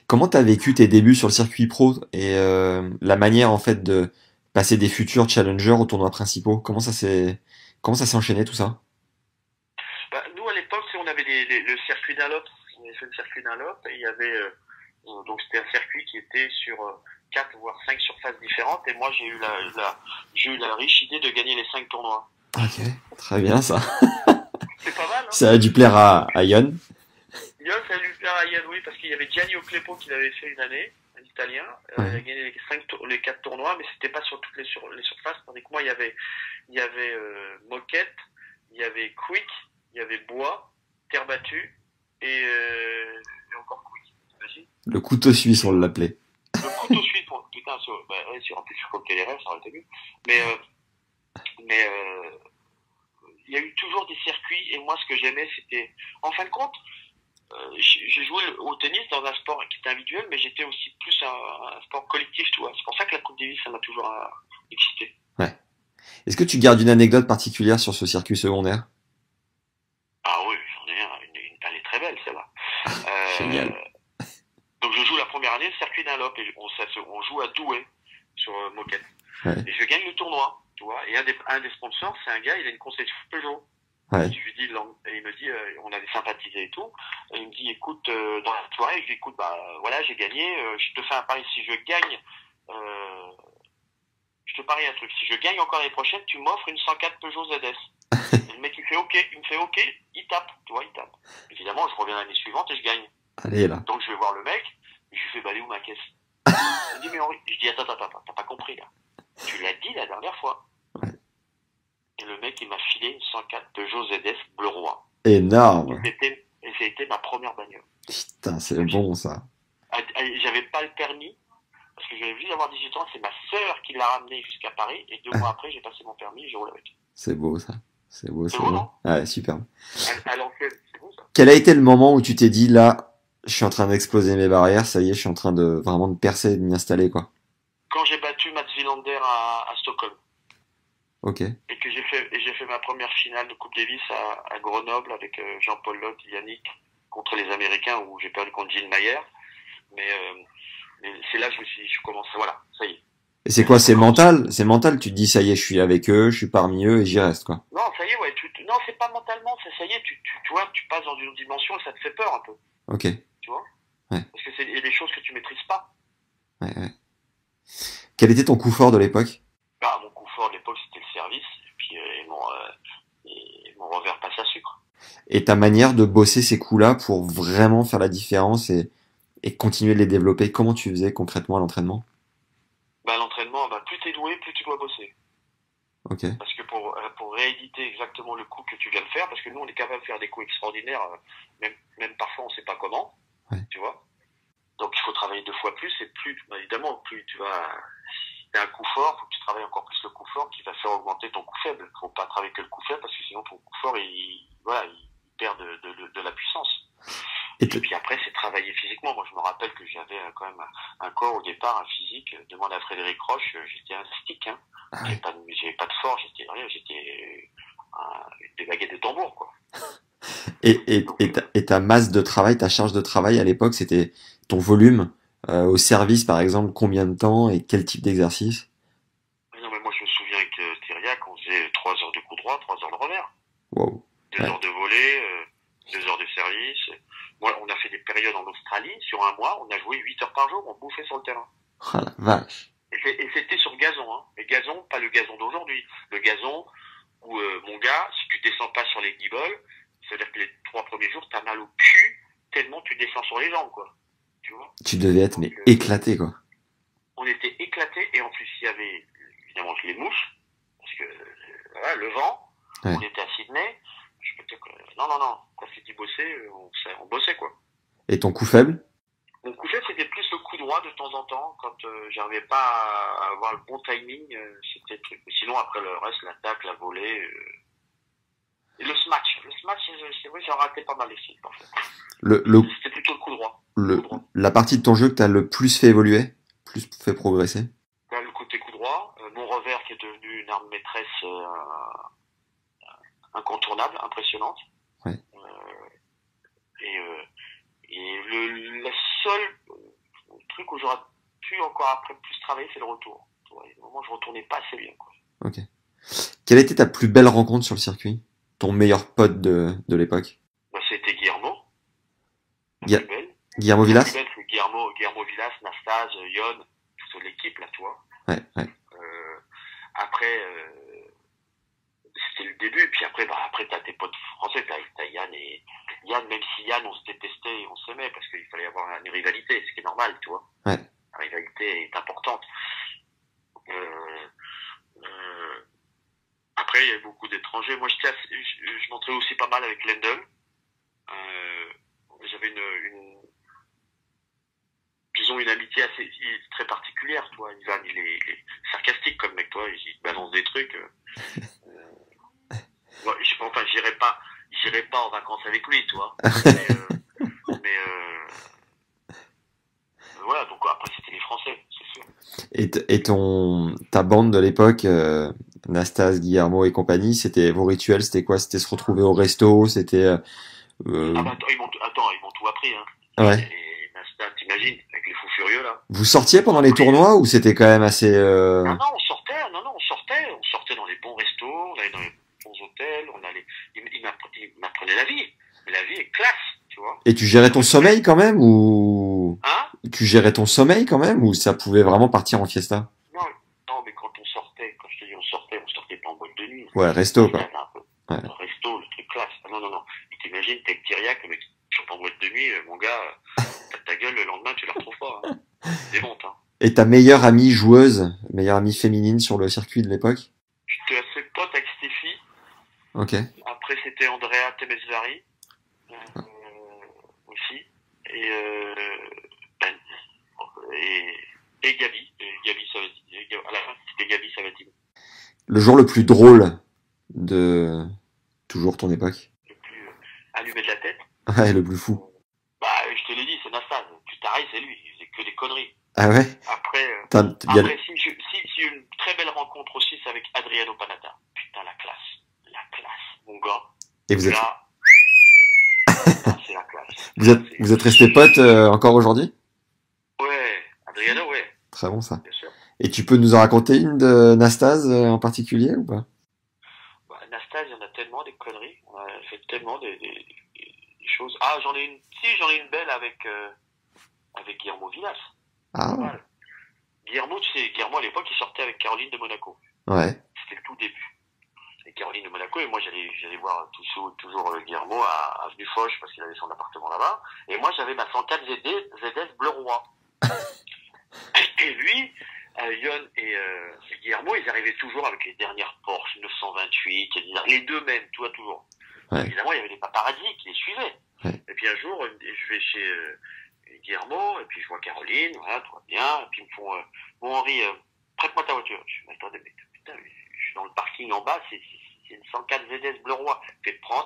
Comment t'as vécu tes débuts sur le circuit pro et la manière en fait de passer des futurs challengers aux tournois principaux? Comment ça s'est enchaîné tout ça? Bah, nous, à l'époque, on avait le circuit Dunlop. On avait fait le circuit Dunlop et il y avait, donc c'était un circuit qui était sur 4 voire 5 surfaces différentes et moi, j'ai eu la riche idée de gagner les 5 tournois. Ok, très bien ça. C'est pas mal, hein? Ça a dû plaire à Yon. Yon, ça a dû plaire à Yann, oui, parce qu'il y avait Gianni Oclepo qui l'avait fait une année, un Italien. Il a gagné les 4 tournois, mais c'était pas sur toutes les surfaces. Tandis que moi, il y avait Moquette, il y avait Quick, il y avait Bois, Terre battue et encore Quick. T'imagines? Le couteau suisse, on l'appelait. Le couteau suisse, putain, si en plus je comptais les rêves, ça aurait été mieux. Mais il y a eu toujours des circuits, et moi, ce que j'aimais, c'était, en fin de compte, j'ai joué au tennis dans un sport qui était individuel, mais j'étais aussi plus un sport collectif, tu vois. C'est pour ça que la Coupe Davis, ça m'a toujours excité. Ouais. Est-ce que tu gardes une anecdote particulière sur ce circuit secondaire? Ah oui, j'en ai elle est très belle, celle-là. Génial. Donc je joue la première année, le circuit Dunlop, et on joue à Douai, sur Moquette. Ouais. Et je gagne le tournoi, tu vois. Et un des sponsors, c'est un gars, il a une concession Peugeot. Ouais. Et je lui dis, et il me dit, on avait sympathisé et tout. Et il me dit, écoute, dans la soirée, je lui dis, écoute, bah voilà, j'ai gagné, je te fais un pari, si je gagne, je te parie un truc, si je gagne encore l'année prochaine, tu m'offres une 104 Peugeot ZS. Et le mec, il me fait OK, il tape, tu vois, il tape. Évidemment, je reviens l'année suivante et je gagne. Allez là. Donc je vais voir le mec, je lui fais, bah, elle est où ma caisse? Il me dit, mais Henri, je dis, attends, t'as pas compris là. Tu l'as dit la dernière fois. Ouais. Et le mec, il m'a filé une 104 Peugeot ZS bleu roi. Énorme. Et ça a été ma première bagnole. Putain, c'est bon ça. J'avais pas le permis, parce que j'avais vu d'avoir 18 ans, c'est ma sœur qui l'a ramené jusqu'à Paris, et 2 mois après, j'ai passé mon permis et je roule avec. C'est beau ça. C'est beau, C'est beau, non? Ouais, superbe. À l'ancienne, c'est beau ça. Quel a été le moment où tu t'es dit là, je suis en train d'exploser mes barrières, ça y est, je suis en train de vraiment de percer et de m'y installer quoi? Quand j'ai battu Mats Wilander à Stockholm. Ok. Et que j'ai fait ma première finale de Coupe Davis à Grenoble avec Jean-Paul Lotte et Yannick contre les Américains où j'ai perdu contre Gilles Mayer. Mais c'est là que je commence, voilà, ça y est. Et c'est quoi? C'est mental? C'est mental, tu te dis, ça y est, je suis avec eux, je suis parmi eux et j'y reste, quoi. Non, ça y est, ouais. Non, c'est pas mentalement, ça y est, tu vois, tu passes dans une autre dimension et ça te fait peur un peu. Ok. Tu vois? Ouais. Parce que il y a des choses que tu maîtrises pas. Ouais, ouais. Quel était ton coup fort de l'époque? Bah, mon coup fort de l'époque, c'était le service, et puis mon revers passe à sucre. Et ta manière de bosser ces coups-là pour vraiment faire la différence et continuer de les développer, comment tu faisais concrètement à l'entraînement? Bah, l'entraînement, plus t'es doué, plus tu dois bosser. Ok. Parce que pour rééditer exactement le coup que tu viens de faire, parce que nous, on est capable de faire des coups extraordinaires, même parfois, on sait pas comment, ouais. Tu vois. Donc, il faut travailler 2 fois plus, et évidemment, plus tu vas, si t'as un coup fort, faut que tu travailles encore plus le coup fort qui va faire augmenter ton coup faible. Faut pas travailler que le coup faible, parce que sinon, ton coup fort, il perd de la puissance. Et puis après, c'est travailler physiquement. Moi, je me rappelle que j'avais quand même un corps au départ, un physique. Demande à Frédéric Roche, j'étais un stick, hein. Ah ouais. J'avais pas de force, j'étais des baguettes de tambour, quoi. Et ta masse de travail, ta charge de travail à l'époque, c'était ton volume au service, par exemple, combien de temps et quel type d'exercice? Non, mais moi, je me souviens avec Thiriac, on faisait 3 heures de coup droit, 3 heures de revers. Wow. 2 heures de volley, 2 heures de service. Moi, on a fait des périodes en Australie, sur un mois, on a joué 8 heures par jour, on bouffait sur le terrain. Oh la vache. Et c'était sur gazon, hein. Mais gazon, pas le gazon d'aujourd'hui. Le gazon où, mon gars, si tu descends pas sur les guibolles, c'est-à-dire que les 3 premiers jours, t'as mal au cul, tellement tu descends sur les jambes, quoi. Tu vois? Tu devais être, mais éclaté, quoi. On était éclatés, et en plus, il y avait, évidemment, les mouches, parce que, voilà, le vent, ouais. On était à Sydney, je peux te dire que, non, quand c'était bosser, on bossait, quoi. Et ton coup faible? Mon coup faible, c'était plus le coup droit de temps en temps, quand j'arrivais pas à avoir le bon timing, c'était le truc. Mais sinon, après le reste, l'attaque, la volée, et le smash. Le smash, c'est vrai, j'en ratais pas mal les filles, en fait. C'était plutôt le coup droit. La partie de ton jeu que t'as le plus fait évoluer, plus fait progresser? Là, le côté coup droit, mon revers qui est devenu une arme maîtresse incontournable, impressionnante. Ouais. Et le seul truc où j'aurais pu encore après plus travailler, c'est le retour. À un moment, je retournais pas assez bien, quoi. Ok. Quelle était ta plus belle rencontre sur le circuit? Ton meilleur pote de l'époque? C'était Guillermo. Guillermo Villas? La plus belle, c'est Guillermo Villas, Nastase, Yon, toute l'équipe, là, tu vois. Ouais. Après, c'était le début, puis après t'as tes potes français, t'as Yann et Yann, même si Yann, on se détestait et on s'aimait, parce qu'il fallait avoir une rivalité, ce qui est normal, tu vois. Ouais. La rivalité est importante. Après, il y a beaucoup d'étrangers. Moi, je m'entrais aussi pas mal avec Lendl. J'avais disons, une amitié très particulière, toi. Ivan, il est sarcastique comme mec, toi. Il te balance des trucs. Moi, j'irai pas en vacances avec lui, toi. Mais voilà, donc après, c'était les Français, c'est sûr. Et ta bande de l'époque, Nastas, Guillermo et compagnie, c'était vos rituels, c'était quoi? C'était se retrouver au resto, c'était... Ils m'ont tout appris, hein. Ouais. Et Nastas, t'imagines, avec les fous furieux, là. Vous sortiez pendant les tournois ou c'était quand même assez... Non, on sortait dans les bons restos, on allait dans les bons hôtels, il m'apprenait la vie. Mais la vie est classe, tu vois. Et tu gérais ton sommeil quand même ou... Hein? Tu gérais ton sommeil quand même ou ça pouvait vraiment partir en fiesta? Non, mais quand je te dis on sortait pas en boîte de nuit. Ouais, resto, quoi. Ouais. Resto, le truc classe. Non. Et t'imagines, t'es avec Thiriac, le mec qui chante en boîte de nuit, mon gars, ta gueule, le lendemain, tu la retrouves pas, hein. C'est bon, hein. Et ta meilleure amie joueuse, meilleure amie féminine sur le circuit de l'époque? J'étais assez pote avec Stéphie. Ok. Après, c'était Andrea Temesvari, aussi. Et Gabi. Gabi Sabatini. À la fin, c'était Gabi Sabatini. Le jour le plus drôle de toujours ton époque? Le plus allumé de la tête? Ouais, le plus fou. Je te l'ai dit, c'est Nastas. Putain, c'est lui. Il faisait que des conneries. Ah ouais? Après, si une très belle rencontre aussi, c'est avec Adriano Panatta. Putain, la classe, mon gars. Et vous êtes là, c'est la classe. Vous êtes restés potes encore aujourd'hui? Ouais, Adriano, ouais. Très bon ça. Bien sûr. Et tu peux nous en raconter une de Nastase en particulier ou pas? Bah, Nastase, il y en a tellement des conneries. On a fait tellement des choses. Ah, j'en ai une belle avec Guillermo Vilas. Ah. Voilà. Guillermo à l'époque, il sortait avec Caroline de Monaco. Ouais. C'était le tout début. Et Caroline de Monaco, et moi j'allais voir toujours Guillermo à Avenue Foch parce qu'il avait son appartement là-bas. Et moi j'avais ma 104 ZS Bleu Roi. Et lui, Yon et Guillermo, ils arrivaient toujours avec les dernières Porsche 928, les deux mêmes, tu vois, toujours. Ouais. Évidemment, il y avait des paparazzis qui les suivaient. Ouais. Et puis un jour, je vais chez Guillermo, et puis je vois Caroline, voilà, tout va bien, et puis ils me font bon Henri, prête-moi ta voiture. Je dis, mais attendez, mais putain, je suis dans le parking en bas, c'est une 104 ZS Bleu Roi. Je prends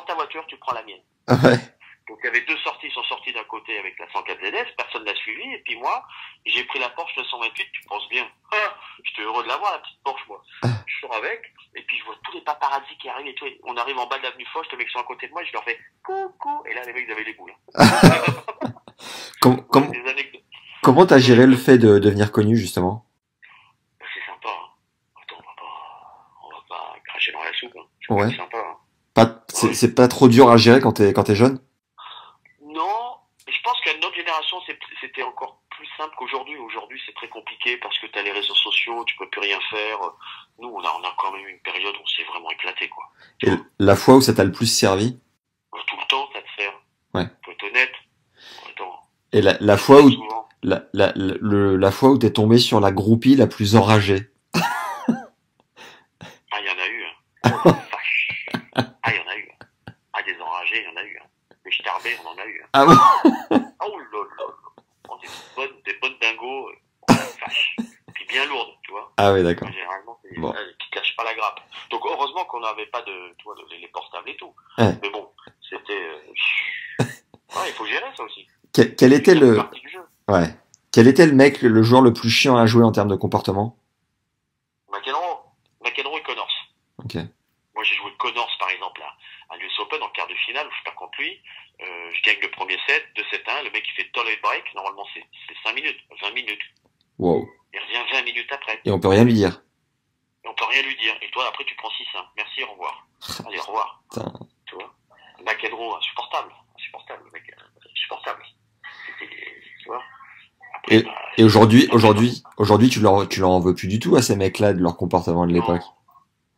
ta voiture, tu prends la mienne. Ouais. Donc il y avait deux sorties, ils sont sortis d'un côté avec la 104 ZS, personne l'a suivi, et puis moi, j'ai pris la Porsche 928, tu penses bien. J'étais heureux de l'avoir, la petite Porsche, moi. Je sors avec, et puis je vois tous les paparazzis qui arrivent et tout. On arrive en bas de l'avenue Foch, les mecs sont à côté de moi, je leur fais coucou, et là les mecs ils avaient les boules. Comment t'as géré le fait de devenir connu, justement? C'est sympa, hein. Attends, on va pas cracher dans la soupe, hein. Ouais. C'est sympa, hein. C'est pas trop dur à gérer quand t'es jeune? Non, mais je pense qu'à notre génération, c'était encore plus simple qu'aujourd'hui. Aujourd'hui, c'est très compliqué parce que t'as les réseaux sociaux, tu peux plus rien faire. Nous, on a quand même une période où on s'est vraiment éclaté, quoi. Et la fois où ça t'a le plus servi? Tout le temps, ça te sert. Ouais. Faut être honnête. Attends. Et la fois où, Souvent. la fois où t'es tombé sur la groupie la plus enragée? Ah, il y en a eu, hein. Oh, la vache. Ah, il y en a eu. Ah, des enragés, il y en a eu, hein. Les starbés, on en a eu, hein. Ah bon? Oh là là là. Oh, des bonnes dingos. Oh, la vache. Puis bien lourdes, tu vois. Ah oui, d'accord. Généralement, c'est Bon. qui cachent pas la grappe. Donc, heureusement qu'on n'avait pas tu vois, les portables et tout. Ouais. Mais bon, c'était, il faut gérer ça aussi. Quel était Ça fait le, partie du jeu. ouais. Quel était le joueur le plus chiant à jouer en termes de comportement? McEnroe et Connors. Ok. Moi, j'ai joué Connors, par exemple, à l'US Open en quart de finale où je perds contre lui. Je gagne le premier set, 2-7-1. Le mec, il fait toll break. Normalement, c'est 5 minutes, 20 minutes. Wow. Il revient 20 minutes après. Et on peut rien lui dire. Et on peut rien lui dire. Et toi, après, tu prends 6-1. Merci, au revoir. Allez, au revoir. Putain. Tu vois. McEnroe, insupportable. Le mec, insupportable. Tu vois. Après, Et aujourd'hui, tu leur en veux plus du tout à ces mecs-là de leur comportement de l'époque.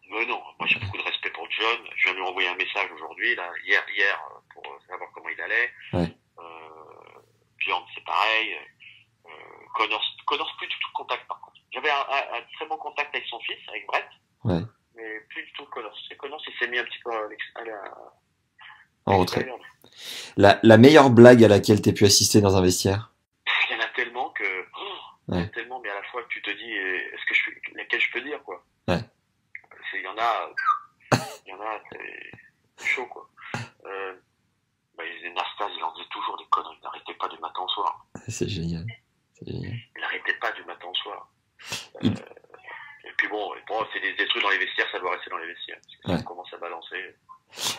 Mais non, moi j'ai beaucoup de respect pour John. Je viens de lui envoyer un message aujourd'hui, là, hier, pour savoir comment il allait. Ouais. Bjorn, c'est pareil. Connors, plus du tout de contact par contre. J'avais un très bon contact avec son fils, avec Brett. Ouais. Mais plus du tout Connors. C'est Connors, il s'est mis un petit peu En retrait. La meilleure blague à laquelle t'aies pu assister dans un vestiaire? Il y en a tellement que, il y en a tellement, mais à la fois que tu te dis, est-ce que laquelle je peux dire, quoi. Ouais. Il y en a, c'est chaud, quoi. Les Nastase, il en dit toujours des conneries. Il n'arrêtait pas du matin au soir. C'est génial. Il n'arrêtait pas du matin au soir. Et puis bon, c'est des trucs dans les vestiaires, ça doit rester dans les vestiaires. Parce que ça commence à balancer.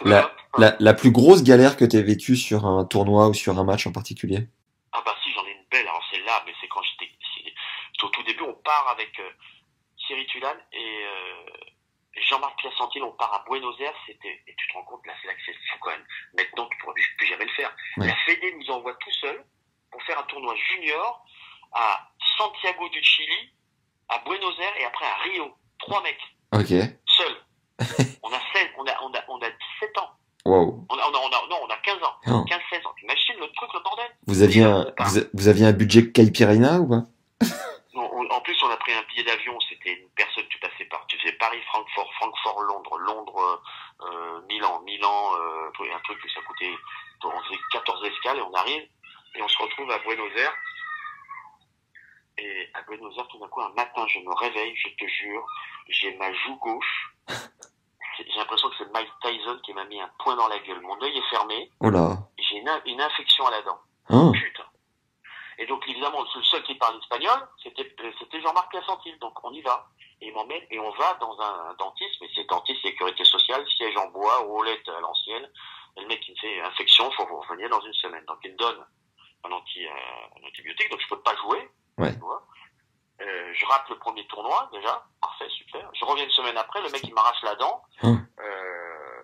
La plus grosse galère que t'aies vécue sur un tournoi ou sur un match en particulier? Ah bah si, j'en ai une belle. Alors c'est là, mais c'est quand j'étais au tout début, on part avec Thierry Tulane et Jean-Marc Piacentine, on part à Buenos Aires, et tu te rends compte, là c'est fou quand même. Maintenant, tu pourras plus jamais le faire. Ouais. La Fédé nous envoie tout seul pour faire un tournoi junior à Santiago du Chili, à Buenos Aires et après à Rio. 3 mecs. Ok. Seuls. On a 17 ans. Wow. On a 15 ans. Oh. 15-16 ans. T'imagines le truc, le bordel? Vous aviez un budget Caipirina ou pas? En plus, on a pris un billet d'avion. C'était une personne, tu faisais Paris-Francfort, Francfort-Londres, Milan, un truc que ça coûtait, on faisait 14 escales et on arrive et on se retrouve à Buenos Aires. Et à Buenos Aires, tout d'un coup, un matin, je me réveille, je te jure, j'ai ma joue gauche. J'ai l'impression que c'est Mike Tyson qui m'a mis un poing dans la gueule. Mon œil est fermé. Oh là. J'ai une infection à la dent. Oh. Putain. Et donc, évidemment, le seul qui parle espagnol, c'était Jean-Marc Piacentine. Donc, on y va. Et il m'emmène, et on va dans un dentiste, mais c'est dentiste sécurité sociale, siège en bois, roulette à l'ancienne. Et le mec, il me fait infection, faut vous revenir dans une semaine. Donc, il me donne un antibiotique, donc je peux pas jouer. Ouais. Tu vois. Je rate le premier tournoi, déjà. Parfait, super. Je reviens une semaine après, le mec, il m'arrache la dent.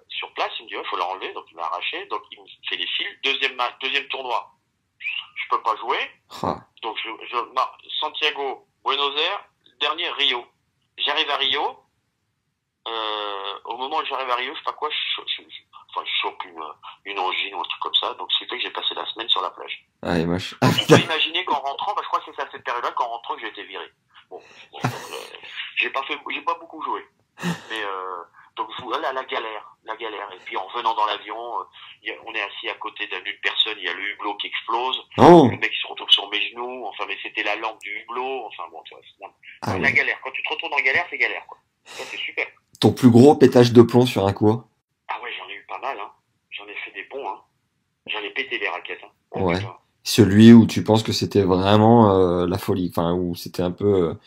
Sur place, il me dit, faut l'enlever. Donc, il m'a arraché. Donc, il me fait les fils. Deuxième tournoi. Je peux pas jouer. Donc, Santiago, Buenos Aires, dernier, Rio. J'arrive à Rio. Au moment où j'arrive à Rio, je sais pas quoi, je chope une angine ou un truc comme ça. Donc, c'est fait que j'ai passé la semaine sur la plage. Ah, et moche. On peut imaginer qu'en rentrant, je crois que c'est à cette période-là qu'en rentrant, que j'ai été viré. Bon, j'ai pas beaucoup joué. Mais, donc, voilà, la galère. Et puis, en venant dans l'avion, on est assis à côté d'une personne, il y a le hublot qui explose. Oh. Le mec, il se retrouve sur mes genoux. Enfin, mais c'était la lampe du hublot. Enfin, bon, tu vois, Ah, la galère. Quand tu te retrouves en galère, c'est galère, quoi. Ça, c'est super. Ton plus gros pétage de plomb sur un cours? Ah ouais, j'en ai eu pas mal, hein. J'en ai fait des bons, hein. J'en ai pété des raquettes, hein. Ouais. Celui où tu penses que c'était vraiment la folie, enfin, où c'était un peu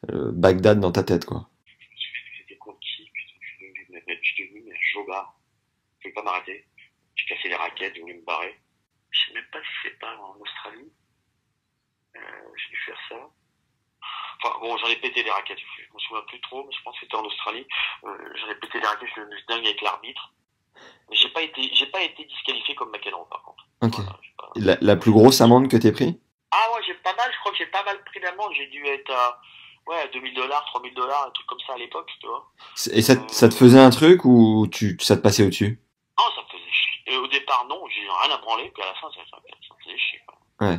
Bagdad dans ta tête, quoi. C'était contre qui? Je suis devenu un jobard. Je vais pas m'arrêter. J'ai cassé les raquettes, j'ai voulu me barrer. Je sais même pas si c'est pas en Australie. J'ai dû faire ça. Enfin, bon, j'en ai pété des raquettes. Je me souviens plus trop, mais je pense que c'était en Australie. J'en ai pété des raquettes, je suis devenu dingue avec l'arbitre. Mais j'ai pas été disqualifié comme McEnroe, par contre. Ok. Voilà, La plus grosse amende que t'aies pris? Ah ouais, je crois que j'ai pas mal pris d'amende. J'ai dû être à, $2 000, $3 000, un truc comme ça à l'époque, tu vois. Et ça te faisait un truc ou ça te passait au-dessus? Non, ça me faisait chier. Et au départ, non, j'ai rien à branler, puis à la fin, ça me faisait chier, quoi. Ouais.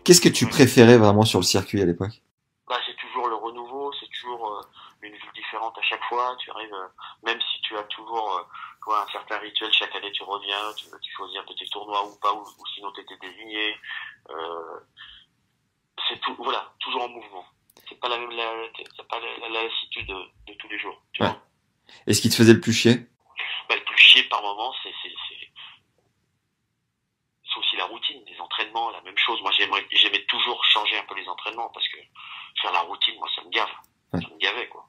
Qu'est-ce que tu préférais vraiment sur le circuit à l'époque? C'est toujours le renouveau, c'est toujours une ville différente à chaque fois. Tu arrives, même si tu as toujours un certain rituel, chaque année tu reviens, tu choisis un peu tes tournois ou pas, ou sinon tu étais désigné. C'est tout, voilà, toujours en mouvement. C'est pas la même la lassitude de tous les jours. Tu vois. Et ce qui te faisait le plus chier? Le plus chier par moment, c'est aussi la routine, les entraînements, la même chose. Moi, j'aimais toujours changer un peu les entraînements parce que faire la routine, moi, ça me gave. Ouais. Ça me gavait, quoi.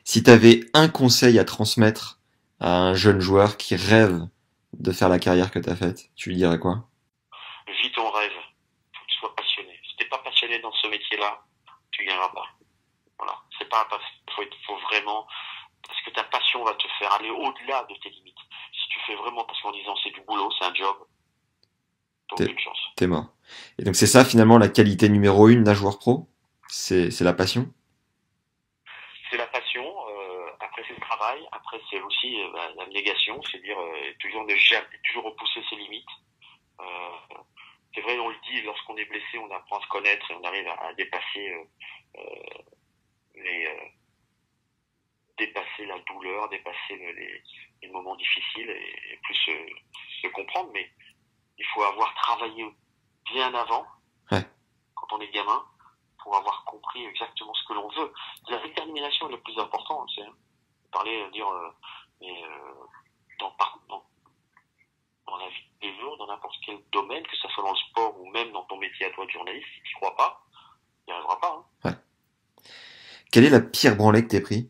Si t'avais un conseil à transmettre à un jeune joueur qui rêve de faire la carrière que t'as faite, tu lui dirais quoi? Vis ton rêve. Faut que tu sois passionné. Si t'es pas passionné dans ce métier-là, tu gagneras pas. Voilà. Faut vraiment, parce que ta passion va te faire aller au-delà de tes limites. Si tu fais vraiment parce qu'en disant c'est du boulot, c'est un job, t'as aucune chance. T'es mort. Et donc c'est ça finalement la qualité numéro 1 d'un joueur pro? C'est la passion? C'est la passion, après c'est le travail, après c'est aussi l'abnégation, c'est dire toujours repousser ses limites. C'est vrai, on le dit, lorsqu'on est blessé, on apprend à se connaître et on arrive à dépasser dépasser la douleur, dépasser les moments difficiles et plus se comprendre, mais il faut avoir travaillé bien avant, quand on est gamin, pour avoir compris exactement ce que l'on veut. La détermination est le plus important, tu sais. Parler, dans la vie de tous les jours, dans n'importe quel domaine, que ce soit dans le sport ou même dans ton métier à toi de journaliste, si tu n'y crois pas, il n'y arrivera pas. Hein. Ouais. Quelle est la pire branlée que t'aies pris?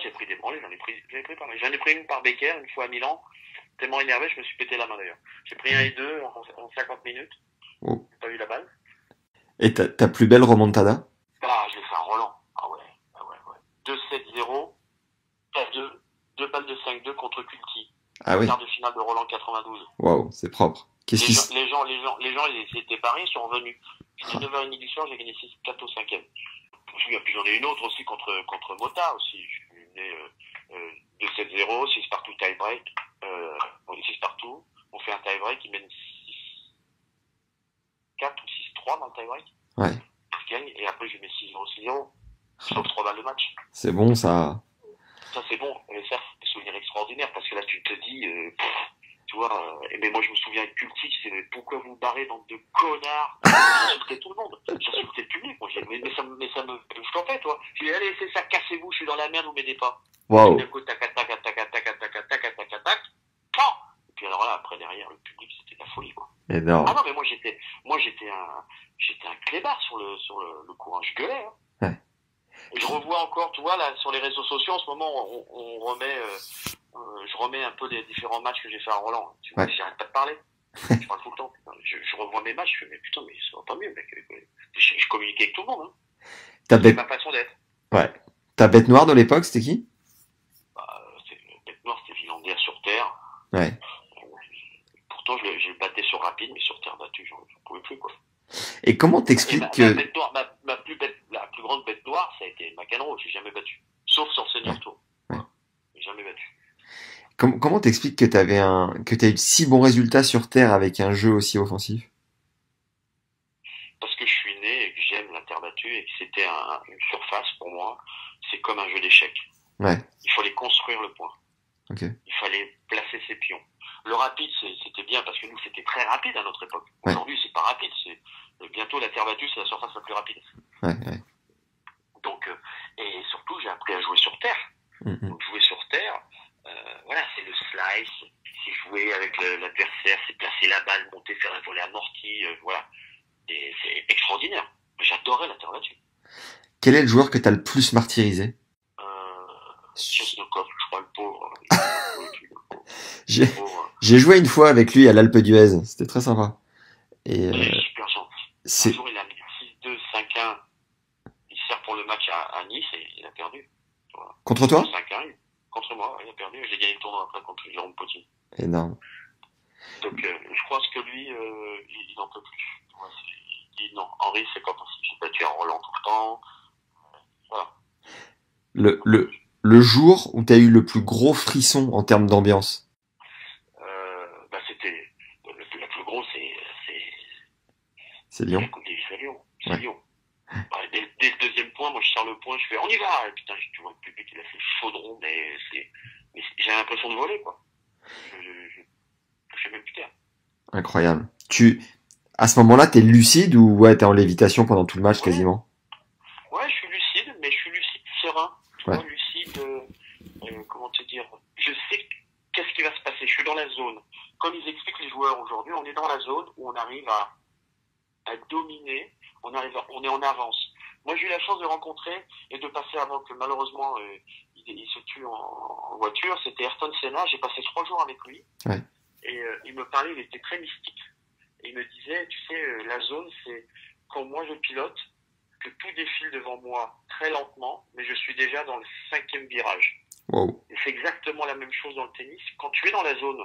J'ai pris des branlées, j'en ai pris pas mal. J'en ai pris une par Becker, une fois à Milan. Tellement énervé, je me suis pété la main d'ailleurs. J'ai pris 1 et 2 en 50 minutes. Oh. J'ai pas vu la balle. Et ta plus belle remontada? Je l'ai fait à Roland. Ah ouais. 2-7-0. 2 balles de 5-2 contre Culti. Ah oui. Quart de finale de Roland 92. Waouh, c'est propre. Les gens, ils étaient paris, ils sont revenus. C'était 9h30 du soir, j'ai gagné 6-4 au 5e. Je me souviens, puis j'en ai une autre aussi contre Mota aussi. Je suis mené 2-7-0, 6 partout tie-break. 6 partout. On fait un tie-break, il mène 6-4 ou 6-3 dans le tie-break. Ouais. Je gagne, et après je mets 6-0, 6-0. Sauf 3 balles de match. C'est bon, ça. Ça, c'est bon. Mais ça, c'est des souvenirs extraordinaires, parce que là, tu te dis, tu vois, mais moi, je me souviens avec Culti, c'est pourquoi vous barrez dans de connards? J'insultais tout le monde. J'insultais le public, moi. Mais ça me flanquait, toi. Je dis, allez, c'est ça, cassez-vous, je suis dans la merde, vous m'aidez pas. Waouh. D'un coup, tac. Et puis alors là, après, derrière, le public, c'était la folie, quoi. Énorme. Ah non, mais moi, j'étais un clébard sur le courant. Je gueulais, hein. Ouais. Et je revois encore, tu vois, là, sur les réseaux sociaux, en ce moment, on remet, je remets un peu les différents matchs que j'ai fait à Roland. Tu vois, j'arrête pas de parler. Je parle tout le temps. Je revois mes matchs, je fais, mais putain, mais ça va pas mieux, mec. Je communique avec tout le monde, hein. Ta C'est bête, ma façon d'être. ouais. Ta bête noire de l'époque, c'était qui? Bête noire, c'était Villandière sur terre. Ouais. Pourtant, je le battais sur rapide, mais sur terre battue, j'en pouvais plus, quoi. Et comment Et t'expliques que... bête noire, la plus grande bête noire, ça a été McEnroe, j'ai jamais battu. Sauf sur Senior Tour. Ouais. J'ai jamais battu. Comment t'expliques que t'as eu de si bons résultats sur terre avec un jeu aussi offensif? Parce que je suis né et que j'aime la terre battue et que c'était une surface pour moi, c'est comme un jeu d'échecs. Ouais. Il fallait construire le point. Ok. Il fallait placer ses pions. Le rapide, c'était bien parce que nous, c'était très rapide à notre époque. Ouais. Aujourd'hui, c'est pas rapide. Bientôt, la terre battue, c'est la surface la plus rapide. Ouais, ouais. Donc, et surtout, j'ai appris à jouer sur terre. Donc, jouer sur terre, voilà, c'est le slice, c'est jouer avec l'adversaire, c'est placer la balle, monter, faire un volet amorti, voilà. Et c'est extraordinaire. J'adorais la terre battue. Quel est le joueur que t'as le plus martyrisé? Chesnokov, je crois, le pauvre. J'ai joué une fois avec lui à l'Alpe d'Huez, c'était très sympa. Et Il est super gentil. Un jour, il a mis 6-2, 5-1. Il sert pour le match à Nice et il a perdu. Voilà. Contre toi? 5-1, contre moi, il a perdu. J'ai gagné le tournoi après contre Jérôme Potier. Énorme. Donc, je pense que lui, il n'en peut plus. Moi, il dit non, Henri, c'est pas possible. J'ai battu un Roland tout le temps. Voilà. Le jour où t'as eu le plus gros frisson en termes d'ambiance? C'était la plus grosse, c'est Lyon. La Coupe Davis à Lyon. C'est Ouais. Lyon. Dès le deuxième point, moi je sers le point, je fais on y va. Et putain, tu vois le public, il a fait chaudron, mais j'ai l'impression de voler, quoi. Je sais même plus terre. Incroyable. À ce moment-là, t'es lucide ou ouais, t'es en lévitation pendant tout le match quasiment? Ouais, je suis lucide, mais je suis lucide serein. Tu Ouais. vois, lucide, comment te dire, je sais qu'est-ce qui va se passer. Je suis dans la zone. Comme ils expliquent les joueurs aujourd'hui, on est dans la zone où on arrive à dominer, on est en avance. Moi, j'ai eu la chance de rencontrer et de passer avant que malheureusement il se tue en voiture. C'était Ayrton Senna. J'ai passé 3 jours avec lui. Ouais. Et il me parlait, il était très mystique. Et il me disait, tu sais, la zone, c'est quand moi je pilote, que tout défile devant moi très lentement, mais je suis déjà dans le 5e virage. Wow. Et c'est exactement la même chose dans le tennis. Quand tu es dans la zone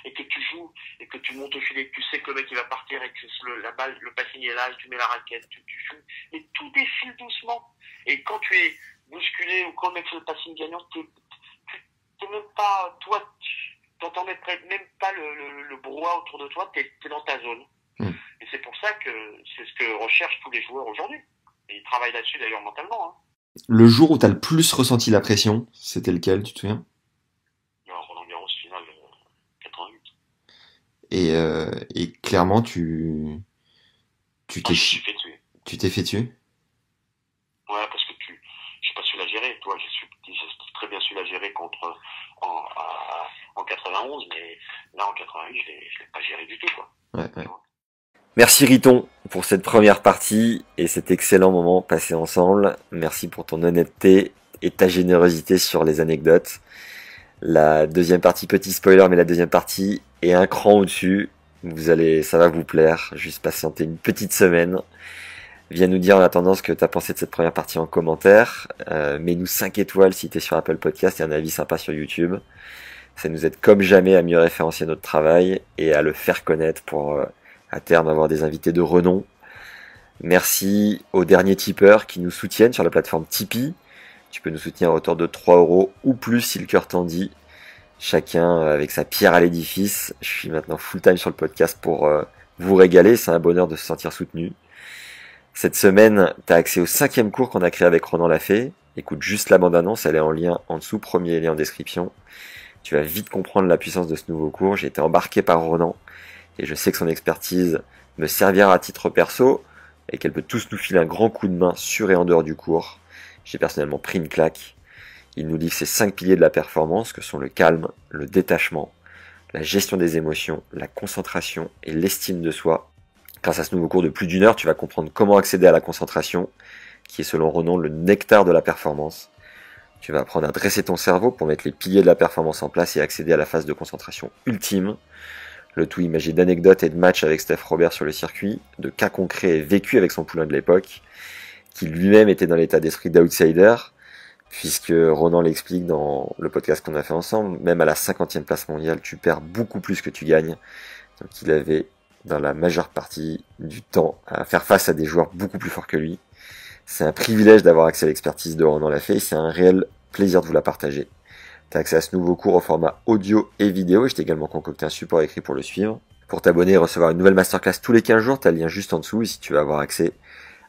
et que tu joues et que tu montes au filet, que tu sais que le mec il va partir et que la balle, le passing est là, et tu mets la raquette, tu joues, et tout défile doucement. Et quand tu es bousculé ou quand le mec fait le passing gagnant, t'es même pas, toi, t'entends même pas le brouhaha autour de toi, t'es dans ta zone. Et c'est pour ça que c'est ce que recherchent tous les joueurs aujourd'hui. Et ils travaillent là-dessus d'ailleurs mentalement, hein. Le jour où t'as le plus ressenti la pression, c'était lequel, tu te souviens? Roland Garros finale 88. Et clairement, tu Je me suis fait tuer. Tu t'es fait tuer? Ouais, parce que j'ai pas su la gérer. Toi, j'ai très bien su la gérer en 91, mais là en 88, je l'ai pas géré du tout, quoi. Ouais. Merci Riton pour cette première partie et cet excellent moment passé ensemble. Merci pour ton honnêteté et ta générosité sur les anecdotes. La deuxième partie, petit spoiler, mais la deuxième partie est un cran au-dessus. Ça va vous plaire. Juste patienter une petite semaine. Viens nous dire en attendant ce que t'as pensé de cette première partie en commentaire. Mets-nous 5 étoiles si t'es sur Apple Podcast et un avis sympa sur YouTube. Ça nous aide comme jamais à mieux référencier notre travail et à le faire connaître pour à terme avoir des invités de renom. Merci aux derniers tipeurs qui nous soutiennent sur la plateforme Tipeee. Tu peux nous soutenir à hauteur de 3 € ou plus si le cœur t'en dit. Chacun avec sa pierre à l'édifice. Je suis maintenant full time sur le podcast pour vous régaler. C'est un bonheur de se sentir soutenu. Cette semaine, tu as accès au 5e cours qu'on a créé avec Ronan Lafay. Écoute juste la bande-annonce, elle est en lien en dessous, premier lien en description. Tu vas vite comprendre la puissance de ce nouveau cours. J'ai été embarqué par Ronan et je sais que son expertise me servira à titre perso et qu'elle peut tous nous filer un grand coup de main sur et en dehors du cours. J'ai personnellement pris une claque. Il nous livre ces 5 piliers de la performance que sont le calme, le détachement, la gestion des émotions, la concentration et l'estime de soi. Grâce à ce nouveau cours de plus d'1 heure, tu vas comprendre comment accéder à la concentration, qui est selon Ronan le nectar de la performance. Tu vas apprendre à dresser ton cerveau pour mettre les piliers de la performance en place et accéder à la phase de concentration ultime. Le tout imagé d'anecdotes et de matchs avec Steph Robert sur le circuit, de cas concrets et vécus avec son poulain de l'époque, qui lui-même était dans l'état d'esprit d'outsider, puisque Ronan l'explique dans le podcast qu'on a fait ensemble, même à la 50e place mondiale, tu perds beaucoup plus que tu gagnes. Donc il avait, dans la majeure partie du temps, à faire face à des joueurs beaucoup plus forts que lui. C'est un privilège d'avoir accès à l'expertise de Ronan Lafay, et c'est un réel plaisir de vous la partager. Tu as accès à ce nouveau cours au format audio et vidéo, et je t'ai également concocté un support écrit pour le suivre. Pour t'abonner et recevoir une nouvelle masterclass tous les 15 jours, tu as le lien juste en dessous, et si tu veux avoir accès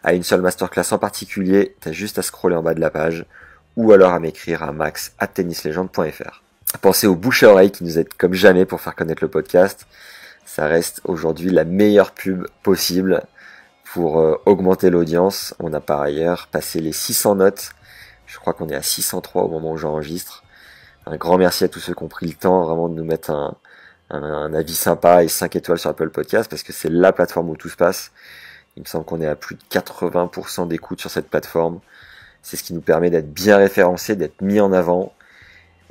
à une seule masterclass en particulier, tu as juste à scroller en bas de la page, ou alors à m'écrire à max@tennislegende.fr. Pensez aux bouche à oreille qui nous aident comme jamais pour faire connaître le podcast. Ça reste aujourd'hui la meilleure pub possible pour augmenter l'audience. On a par ailleurs passé les 600 notes. Je crois qu'on est à 603 au moment où j'enregistre. Un grand merci à tous ceux qui ont pris le temps vraiment de nous mettre un avis sympa et 5 étoiles sur Apple Podcast, parce que c'est la plateforme où tout se passe. Il me semble qu'on est à plus de 80% d'écoute sur cette plateforme. C'est ce qui nous permet d'être bien référencés, d'être mis en avant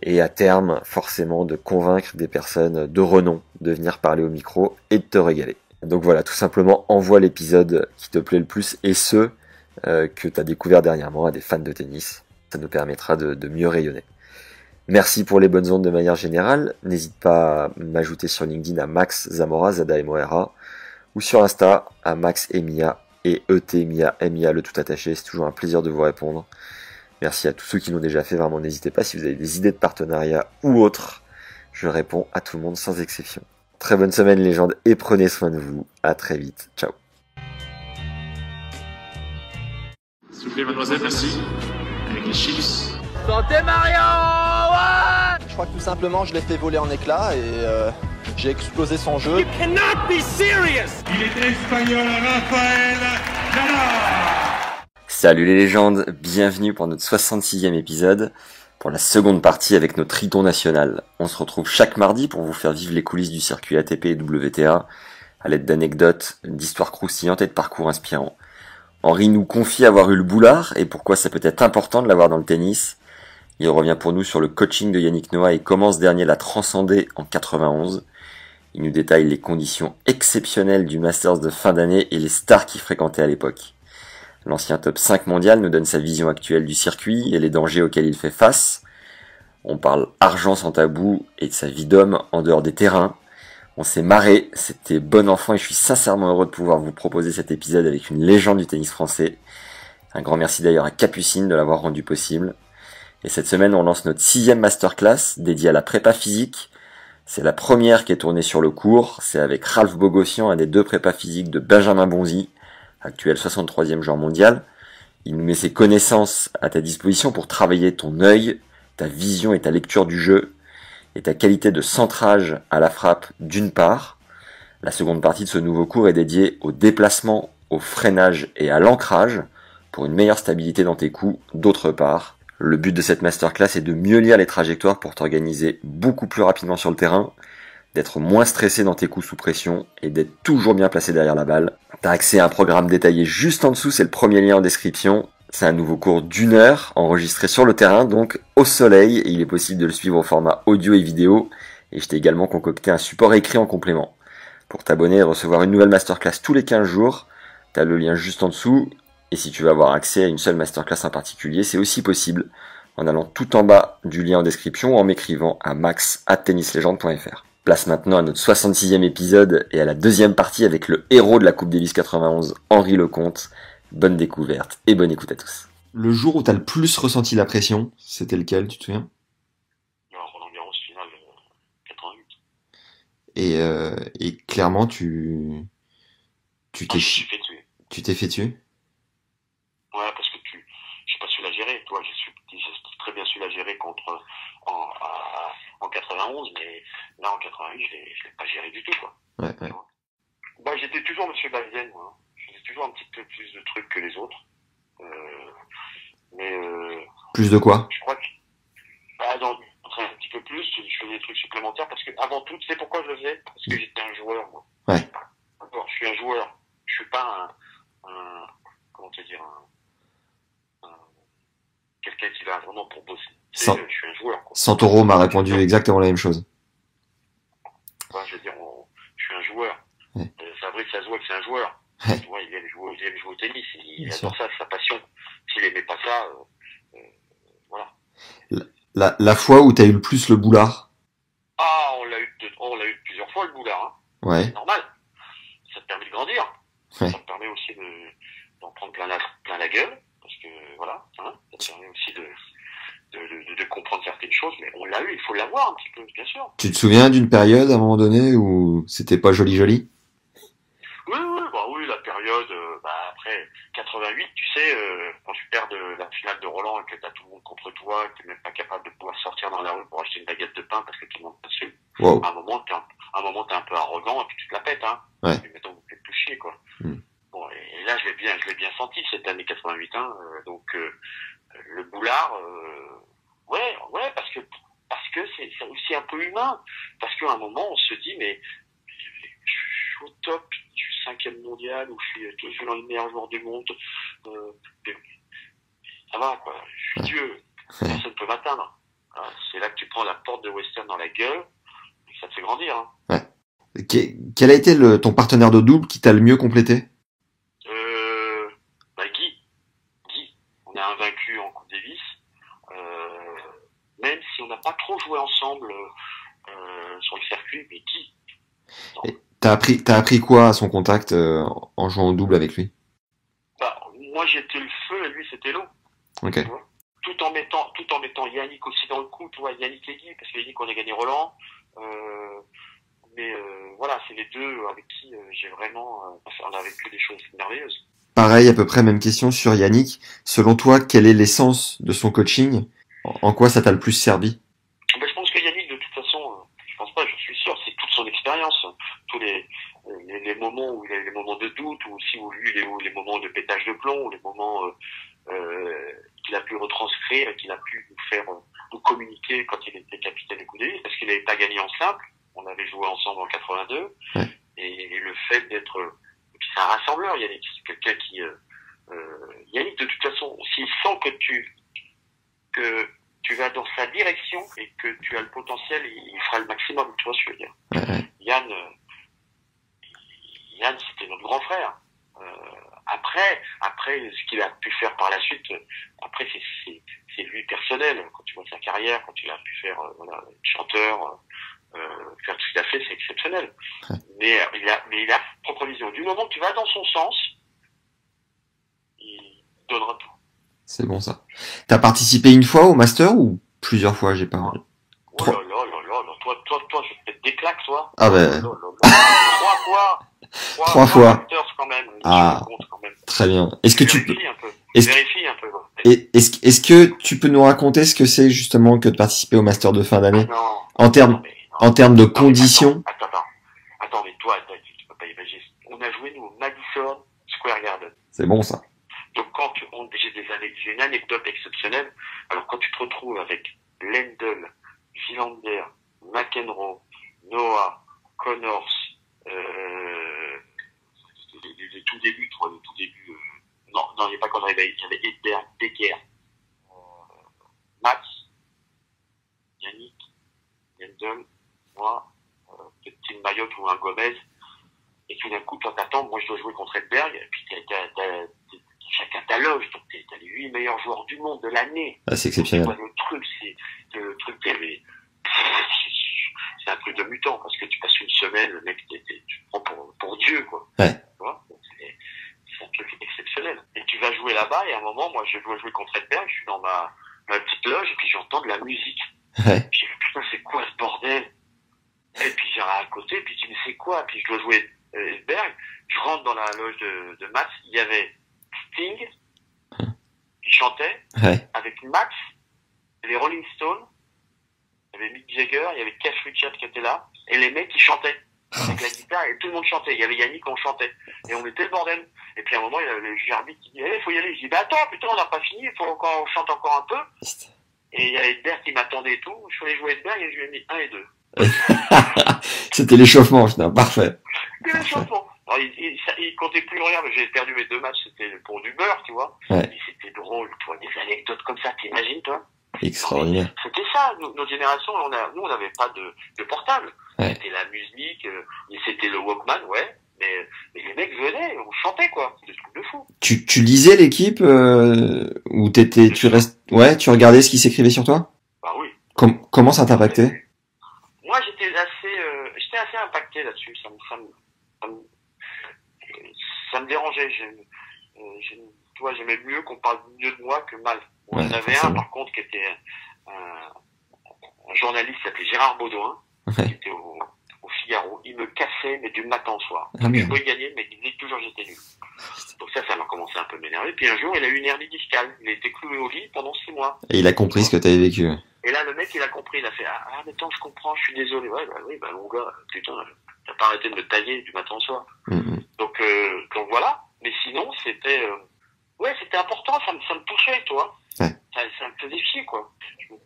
et à terme, forcément, de convaincre des personnes de renom de venir parler au micro et de te régaler. Donc voilà, tout simplement, envoie l'épisode qui te plaît le plus et ceux que tu as découvert dernièrement à des fans de tennis. Ça nous permettra de mieux rayonner. Merci pour les bonnes ondes de manière générale. N'hésite pas à m'ajouter sur LinkedIn à Max Zamora, ZAMORA, ou sur Insta à Max Emia et ETMIA, MIA, le tout attaché. C'est toujours un plaisir de vous répondre. Merci à tous ceux qui l'ont déjà fait. Vraiment, n'hésitez pas si vous avez des idées de partenariat ou autres. Je réponds à tout le monde sans exception. Très bonne semaine, légende, et prenez soin de vous. À très vite. Ciao. S'il vous plaît, mademoiselle, merci. Avec les chips. Santé Mario! Ouais! Je crois que tout simplement, je l'ai fait voler en éclats et j'ai explosé son jeu. You cannot be serious! Il est espagnol, Rafael Nadal. Salut les légendes, bienvenue pour notre 66e épisode, pour la seconde partie avec notre triton national. On se retrouve chaque mardi pour vous faire vivre les coulisses du circuit ATP et WTA, à l'aide d'anecdotes, d'histoires croustillantes et de parcours inspirants. Henri nous confie avoir eu le boulard et pourquoi ça peut être important de l'avoir dans le tennis. Il revient pour nous sur le coaching de Yannick Noah et comment ce dernier l'a transcendé en 91. Il nous détaille les conditions exceptionnelles du Masters de fin d'année et les stars qu'il fréquentait à l'époque. L'ancien top 5 mondial nous donne sa vision actuelle du circuit et les dangers auxquels il fait face. On parle argent sans tabou et de sa vie d'homme en dehors des terrains. On s'est marré, c'était bon enfant et je suis sincèrement heureux de pouvoir vous proposer cet épisode avec une légende du tennis français. Un grand merci d'ailleurs à Capucine de l'avoir rendu possible. Et cette semaine, on lance notre 6e masterclass dédiée à la prépa physique. C'est la première qui est tournée sur le cours. C'est avec Ralph Bogossian, un des 2 prépas physiques de Benjamin Bonzi, actuel 63e joueur mondial. Il nous met ses connaissances à ta disposition pour travailler ton œil, ta vision et ta lecture du jeu, et ta qualité de centrage à la frappe d'une part. La seconde partie de ce nouveau cours est dédiée au déplacement, au freinage et à l'ancrage, pour une meilleure stabilité dans tes coups d'autre part. Le but de cette masterclass est de mieux lire les trajectoires pour t'organiser beaucoup plus rapidement sur le terrain, d'être moins stressé dans tes coups sous pression et d'être toujours bien placé derrière la balle. T'as accès à un programme détaillé juste en dessous, c'est le premier lien en description. C'est un nouveau cours d'1 heure enregistré sur le terrain, donc au soleil, et il est possible de le suivre au format audio et vidéo. Et je t'ai également concocté un support écrit en complément. Pour t'abonner et recevoir une nouvelle masterclass tous les 15 jours, t'as le lien juste en dessous. Et si tu veux avoir accès à une seule masterclass en particulier, c'est aussi possible en allant tout en bas du lien en description ou en m'écrivant à max@tennislegende.fr. Place maintenant à notre 66e épisode et à la deuxième partie avec le héros de la Coupe Davis 91, Henri Lecomte. Bonne découverte et bonne écoute à tous. Le jour où t'as le plus ressenti la pression, c'était lequel, tu te souviens? Roland Garros finale 88. Et clairement, tu Je t'es me suis fait tuer. tu t'es fait tuer? Ouais, parce que j'ai pas su la gérer. Toi, j'ai très bien su la gérer en 91, mais là en 88, je l'ai pas géré du tout, quoi. Ouais. Bah, j'étais toujours Monsieur Balzen, moi. Je faisais toujours un petit peu plus de trucs que les autres. Plus de quoi? Je crois que, un petit peu plus, je faisais des trucs supplémentaires parce que, avant tout, tu sais pourquoi je le faisais? Parce que j'étais un joueur, moi. Ouais. D'accord, je suis un joueur. Je suis pas comment te dire, quelqu'un qui va vraiment pour bosser. Je suis un joueur, quoi. Santoro m'a répondu exactement la même chose. Ouais, je veux dire, suis un joueur. Ouais. Fabrice, ça se voit que c'est un joueur. Ouais. Tu vois, il aime jouer au tennis, il Bien adore ça, c'est sa passion. S'il aimait pas ça, voilà. La fois où t'as eu le plus le boulard? Ah, on l'a eu plusieurs fois le boulard, hein. Ouais. C'est normal. Ça te permet de grandir. Ouais. Ça te permet aussi d'en prendre plein la gueule, parce que voilà, hein, ça te permet aussi de comprendre certaines choses, mais on l'a eu, il faut l'avoir un petit peu, bien sûr. Tu te souviens d'une période à un moment donné où c'était pas joli? Oui, la période, après 88, tu sais, quand tu perds la finale de Roland et que t'as tout le monde contre toi, que t'es même pas capable de pouvoir sortir dans la rue pour acheter une baguette de pain parce que tout le monde t'a dessus. Wow. À un moment, t'es un peu arrogant et puis tu te la pètes, hein. Ouais. Et mettons, vous faites plus chier, quoi. Mm. Bon, et là, je l'ai bien senti cette année 88, hein. Donc, le boulard, ouais, parce que c'est aussi un peu humain. Parce qu'à un moment, on se dit, mais je suis au top, je suis 5e mondial, ou je suis l'un des meilleurs joueurs du monde, ça va, quoi, je suis Dieu, personne ne peut m'atteindre. C'est là que tu prends la porte de Western dans la gueule, et ça te fait grandir, hein. Ouais. Quel a été ton partenaire de double qui t'a le mieux complété? Guy. On a invaincu en Coupe Davis, même si on n'a pas trop joué ensemble sur le circuit, mais Guy. Et t'as appris quoi à son contact en jouant au double avec lui? Moi j'étais le feu et lui c'était l'eau. Ok. Tu vois, tout en mettant Yannick aussi dans le coup, tu vois, Yannick et Guy, parce que Yannick on a gagné Roland. Mais voilà, c'est les deux avec qui j'ai vraiment on a vécu des choses merveilleuses. Pareil, à peu près même question sur Yannick. Selon toi, quelle est l'essence de son coaching? En quoi ça t'a le plus servi? Je pense que Yannick, de toute façon, je pense pas, je suis sûr, c'est toute son expérience, tous les moments où il a eu les moments de doute, ou aussi où lui, les moments de pétage de plomb, ou les moments qu'il a pu retranscrire, qu'il a pu nous communiquer quand il était capitaine de Coupe Davis, parce qu'il n'avait pas gagné en simple. On avait joué ensemble en 82, ouais. Et le fait d'être, c'est un rassembleur, Yannick, c'est quelqu'un qui, Yannick, de toute façon, s'il sent que tu vas dans sa direction et que tu as le potentiel, il fera le maximum, tu vois ce que je veux dire. Ouais. Yann, c'était notre grand frère. Après, ce qu'il a pu faire par la suite, après, c'est lui personnel. Quand tu vois sa carrière, quand il a pu faire, chanteur, faire tout ce qu'il a fait, c'est exceptionnel. Ouais. Mais il a propre vision. Du moment que tu vas dans son sens, il donnera tout. C'est bon ça. T'as participé une fois au Master ou plusieurs fois? J'ai pas. Oh là là, toi, je te pète des claques, toi. Ah ben. 3 fois. 3 fois. Masters, quand même. Ah. Quand même. Très bien. Est-ce que tu peux, Vérifie un peu. est-ce que tu peux nous raconter ce que c'est justement que de participer au Master de fin d'année? En termes de conditions? Attends, mais toi, tu peux pas imaginer. On a joué, nous, au Madison Square Garden. C'est bon, ça. Donc, j'ai une anecdote exceptionnelle. Alors, quand tu te retrouves avec Lendl, Villander, McEnroe, Noah, Connors, les tout débuts, non, il n'y a pas Conrad, il y avait Edberg, Becker, Max, Yannick, Lendl, moi, peut-être Tim Mayotte ou un Gomez, et tout d'un coup, toi t'attends, moi je dois jouer contre Edberg, et puis chacun ta loge, donc t'as les 8 meilleurs joueurs du monde de l'année. Ah, c'est exceptionnel. Le truc, c'est un truc de mutant, parce que tu passes une semaine, le mec, tu te prends pour Dieu, quoi. Ouais. Tu vois, c'est un truc exceptionnel. Et tu vas jouer là-bas, et à un moment, moi, je dois jouer contre Edberg, je suis dans ma petite loge, et puis j'entends de la musique. Ouais. Puis putain, c'est quoi ce bordel? Et puis j'ai à côté, puis tu dis, mais c'est quoi? Puis je dois jouer Edberg, je rentre dans la loge de Max, il y avait Sting, qui chantait, Ouais. avec Max, les Rolling Stones, il y avait Mick Jagger, il y avait Keith Richards qui était là, et les mecs qui chantaient, avec la guitare, et tout le monde chantait. Il y avait Yannick, on chantait. Et on était le bordel. Et puis à un moment, il y avait le Gerbi qui dit, faut y aller. Je dis, attends, putain, on n'a pas fini, il faut encore, on chante encore un peu. Et il y avait Edberg qui m'attendait et tout. Je suis allé jouer Edberg et je lui ai mis 1 et 2. C'était l'échauffement, putain, parfait. C'était l'échauffement. Alors, il comptait plus rien, mais j'ai perdu mes 2 matchs, c'était pour du beurre, tu vois. Ouais. Et c'était drôle, toi, des anecdotes comme ça, t'imagines, toi? Extraordinaire. C'était ça, notre génération, nous, on n'avait pas de portable. Ouais. C'était la musique, et c'était le Walkman, ouais. Mais les mecs venaient, on chantait, quoi. C'est des trucs de fou. Tu lisais l'équipe ou tu regardais ce qui s'écrivait sur toi? Bah oui. Comment ça t'impactait? Moi, j'étais assez impacté là-dessus. Ça me dérangeait. Tu vois, j'aimais mieux qu'on parle mieux de moi que mal. Bon, Ouais, il y en avait forcément. un, par contre, qui était un journaliste qui s'appelait Gérard Baudouin, Ouais. qui était au Figaro. Il me cassait, mais du matin au soir. Ah, merde. Je pouvais gagner, mais il disait toujours que j'étais nul. Donc ça m'a commencé un peu à m'énerver. Puis un jour, il a eu une hernie discale. Il a été cloué au lit pendant 6 mois. Et il a compris ce que t'avais vécu. Et là, le mec, il a compris. Il a fait, mais attends, je comprends, je suis désolé. Ouais, oui, mon gars, putain, t'as pas arrêté de me tailler du matin au soir. Mhm. Donc voilà. Mais sinon, c'était important. Ça me touchait, toi. Ouais. Ça me faisait chier, quoi.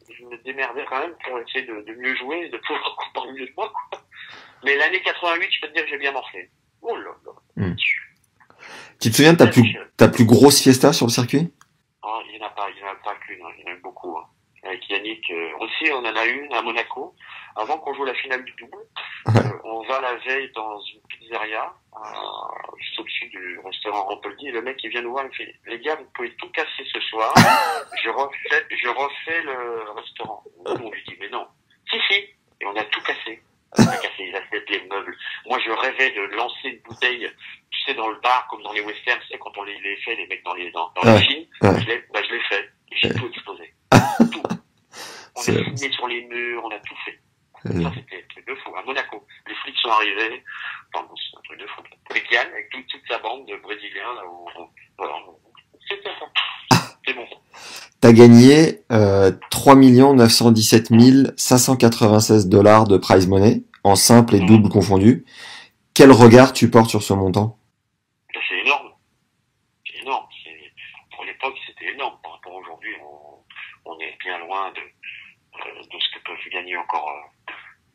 Je me démerdais quand même pour essayer de mieux jouer, de pouvoir comparer mieux de moi, quoi. Mais l'année 88, je peux te dire que j'ai bien morflé. Oh là là. Tu te souviens de ta plus grosse fiesta sur le circuit? Oh, il y en a pas qu'une, hein. Il y en a eu beaucoup, hein. Avec Yannick, aussi, on en a une à Monaco. Avant qu'on joue la finale du double, on va la veille dans une pizzeria, juste au-dessus du restaurant Rampoldi, et le mec, il vient nous voir, il fait, les gars, vous pouvez tout casser ce soir, je refais le restaurant. On lui dit, mais non. Si, et on a tout cassé. On a cassé les assiettes, les meubles. Moi, je rêvais de lancer une bouteille, tu sais, dans le bar, comme dans les westerns, tu sais, quand on les fait, les mecs dans les films, je l'ai fait. Et j'ai tout explosé. Tout. On a fumé sur les murs, on a tout fait. Ça, c'était un truc de fou. À Monaco, les flics sont arrivés. Enfin, bon, c'est un truc de fou. Avec Yann, avec toute sa bande de Brésiliens, là, voilà. C'était ça. C'est bon. T'as gagné 3 917 596 $ de prize money, en simple et double confondu. Quel regard tu portes sur ce montant? C'est énorme. C'est énorme. Pour l'époque, c'était énorme. Par rapport à aujourd'hui, on est bien loin de ce que peuvent gagner encore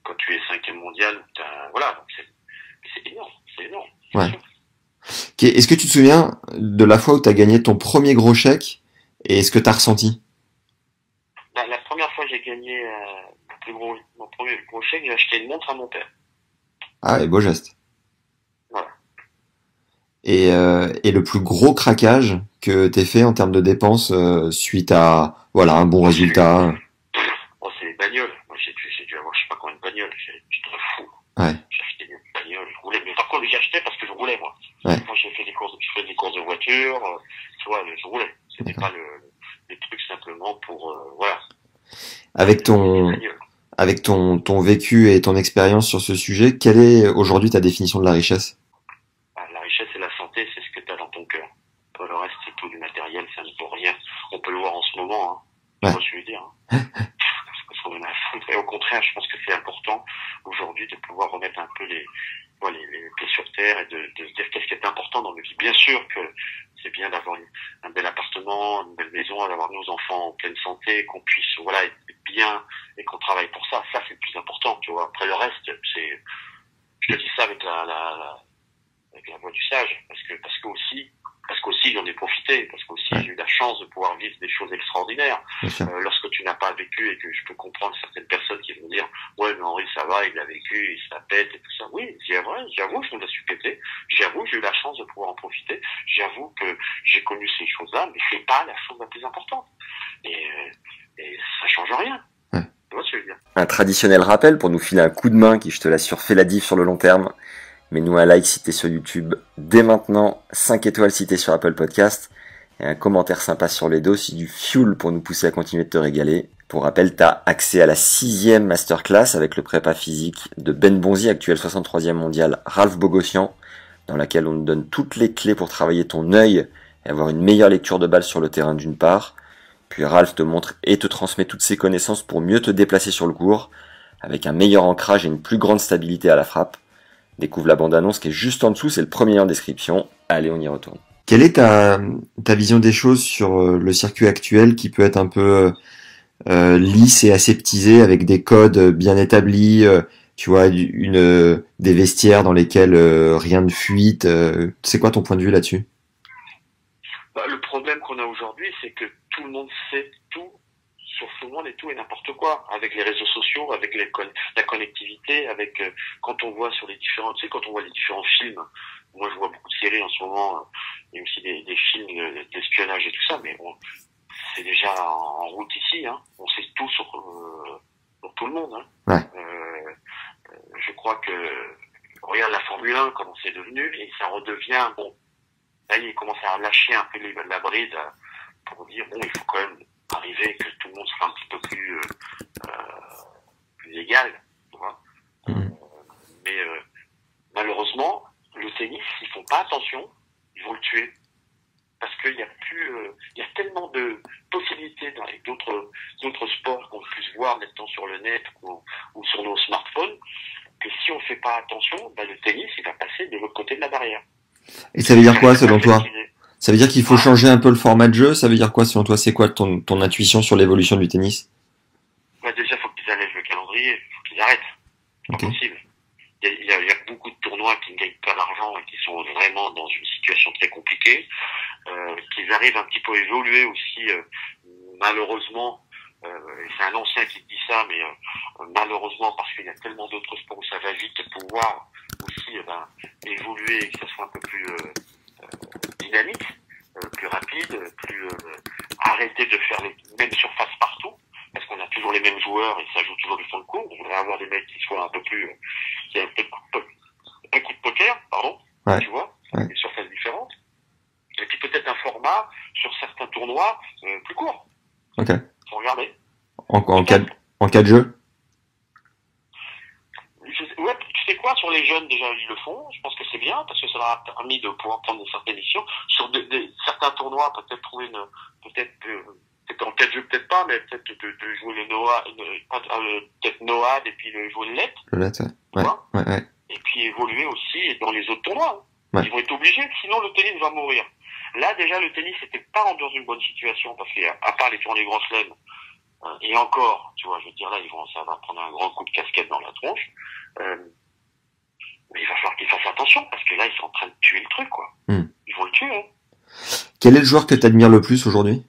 quand tu es 5e mondial. Voilà, donc c'est énorme. C'est énorme. Ouais. Est-ce que tu te souviens de la fois où t'as gagné ton premier gros chèque et ce que t'as ressenti? La première fois que j'ai gagné mon premier gros chèque, j'ai acheté une montre à mon père. Ah, et beau geste. Voilà. Et le plus gros craquage que t'aies fait en termes de dépenses suite à un bon résultat? Oh, c'est les bagnoles. Moi, j'ai dû avoir je sais pas combien de bagnoles. J'étais fou. Ouais. J'ai acheté des bagnoles, je roulais. Mais par contre, j'ai acheté parce que je roulais, moi. Ouais. Moi, je faisais des courses de voiture. Tu vois, je roulais. C'était pas les trucs simplement pour voilà. Avec ton vécu et ton expérience sur ce sujet, quelle est aujourd'hui ta définition de la richesse? La richesse et la santé, c'est ce que tu as dans ton cœur. Le reste, c'est tout du matériel, ça ne vaut rien. On peut le voir en ce moment, hein. Ouais. Moi, je veux dire. Hein. Parce qu'on en a foutre. Et au contraire, je pense que c'est important aujourd'hui de pouvoir remettre un peu les pieds sur terre et de se dire qu'est-ce qui est important dans notre vie. Bien sûr que c'est bien d'avoir un bel appartement, une belle maison, d'avoir nos enfants en pleine santé, qu'on puisse être bien et qu'on travaille pour ça. Ça, c'est le plus important, tu vois. Après le reste, je te dis ça avec la voix du sage, parce qu'aussi j'en ai profité, parce qu'aussi j'ai eu la chance de pouvoir vivre des choses extraordinaires. Lorsque tu n'as pas vécu, et que je peux comprendre certaines personnes qui vont dire ouais mais Henri ça va, il a vécu, il se la pète et tout ça. Oui, j'avoue je me la suis pété, j'avoue j'ai eu la chance de pouvoir en profiter, j'avoue que j'ai connu ces choses-là, mais c'est pas la chose la plus importante. Et ça change rien. Ouais. Tu vois ce que je veux dire? Un traditionnel rappel pour nous filer un coup de main qui, je te l'assure, fait la diff sur le long terme. Mets-nous un like si t'es sur YouTube dès maintenant, 5 étoiles si t'es sur Apple Podcast, et un commentaire sympa sur les dos, c'est du fuel pour nous pousser à continuer de te régaler. Pour rappel, t'as accès à la 6e masterclass avec le prépa physique de Ben Bonzi, actuel 63e mondial, Ralph Bogossian, dans laquelle on te donne toutes les clés pour travailler ton œil et avoir une meilleure lecture de balle sur le terrain d'une part. Puis Ralph te montre et te transmet toutes ses connaissances pour mieux te déplacer sur le court, avec un meilleur ancrage et une plus grande stabilité à la frappe. Découvre la bande-annonce qui est juste en dessous, c'est le premier lien en description. Allez, on y retourne. Quelle est ta vision des choses sur le circuit actuel qui peut être un peu lisse et aseptisé avec des codes bien établis, tu vois, des vestiaires dans lesquels rien ne fuite. C'est quoi ton point de vue là-dessus? Le problème qu'on a aujourd'hui, c'est que tout le monde sait tout sur tout le monde et tout et n'importe quoi, avec les réseaux sociaux, avec la connectivité, avec quand on voit sur les différents, tu sais, quand on voit les différents films. Moi, je vois beaucoup de séries en ce moment, et aussi des films d'espionnage et tout ça, mais c'est déjà en route ici, hein. On sait tout sur tout le monde, hein. Ouais. Je crois que regarde la Formule 1 comment c'est devenu et ça redevient bon. Là, il commence à lâcher un peu la bride pour dire bon, il faut quand même arriver que tout le monde soit un petit peu plus égal, tu vois. Mais malheureusement, le tennis, ils font pas attention, ils vont le tuer parce qu'il y a plus, il y a tellement de possibilités dans les d'autres sports qu'on puisse voir maintenant sur le net ou sur nos smartphones que si on fait pas attention, le tennis il va passer de l'autre côté de la barrière. Et ça veut dire quoi selon toi? Ça veut dire qu'il faut changer un peu le format de jeu? Ça veut dire quoi selon toi? C'est quoi ton intuition sur l'évolution du tennis? Déjà, faut qu'ils allègent le calendrier, faut qu'ils arrêtent. C'est pas possible. Il y a beaucoup de tournois qui ne gagnent pas d'argent et qui sont vraiment dans une situation très compliquée. Qu'ils arrivent un petit peu à évoluer aussi, malheureusement. C'est un ancien qui dit ça, mais malheureusement parce qu'il y a tellement d'autres sports où ça va vite pouvoir aussi évoluer et que ça soit un peu plus dynamique, plus rapide, plus arrêter de faire les mêmes surfaces partout, parce qu'on a toujours les mêmes joueurs et ça joue toujours du fond de cours. On voudrait avoir des mecs qui soient un peu plus, qui aient un coup de poker, pardon, tu vois, des surfaces différentes. Et puis peut-être un format sur certains tournois plus court. Ok. Faut regarder. En cas de jeu? Ouais, tu sais quoi, sur les jeunes, déjà, ils le font. Je pense que c'est bien, parce que ça leur a permis de pouvoir prendre certaines missions. Sur certains tournois, peut-être trouver peut-être en 4 jeux, peut-être pas, mais peut-être de jouer le Noah, peut-être Noah, et puis jouer le Let. Le Let, ouais. Et puis évoluer aussi dans les autres tournois. Ouais. Ils vont être obligés, sinon le tennis va mourir. Là, déjà, le tennis n'était pas dans une bonne situation, parce qu'à part les tournées Grand Chelem, et encore, tu vois, je veux dire, là, ça va prendre un grand coup de casquette dans la tronche. Mais il va falloir qu'ils fassent attention, parce que là, ils sont en train de tuer le truc, quoi. Ils vont le tuer, hein. Quel est le joueur que tu admires le plus aujourd'hui?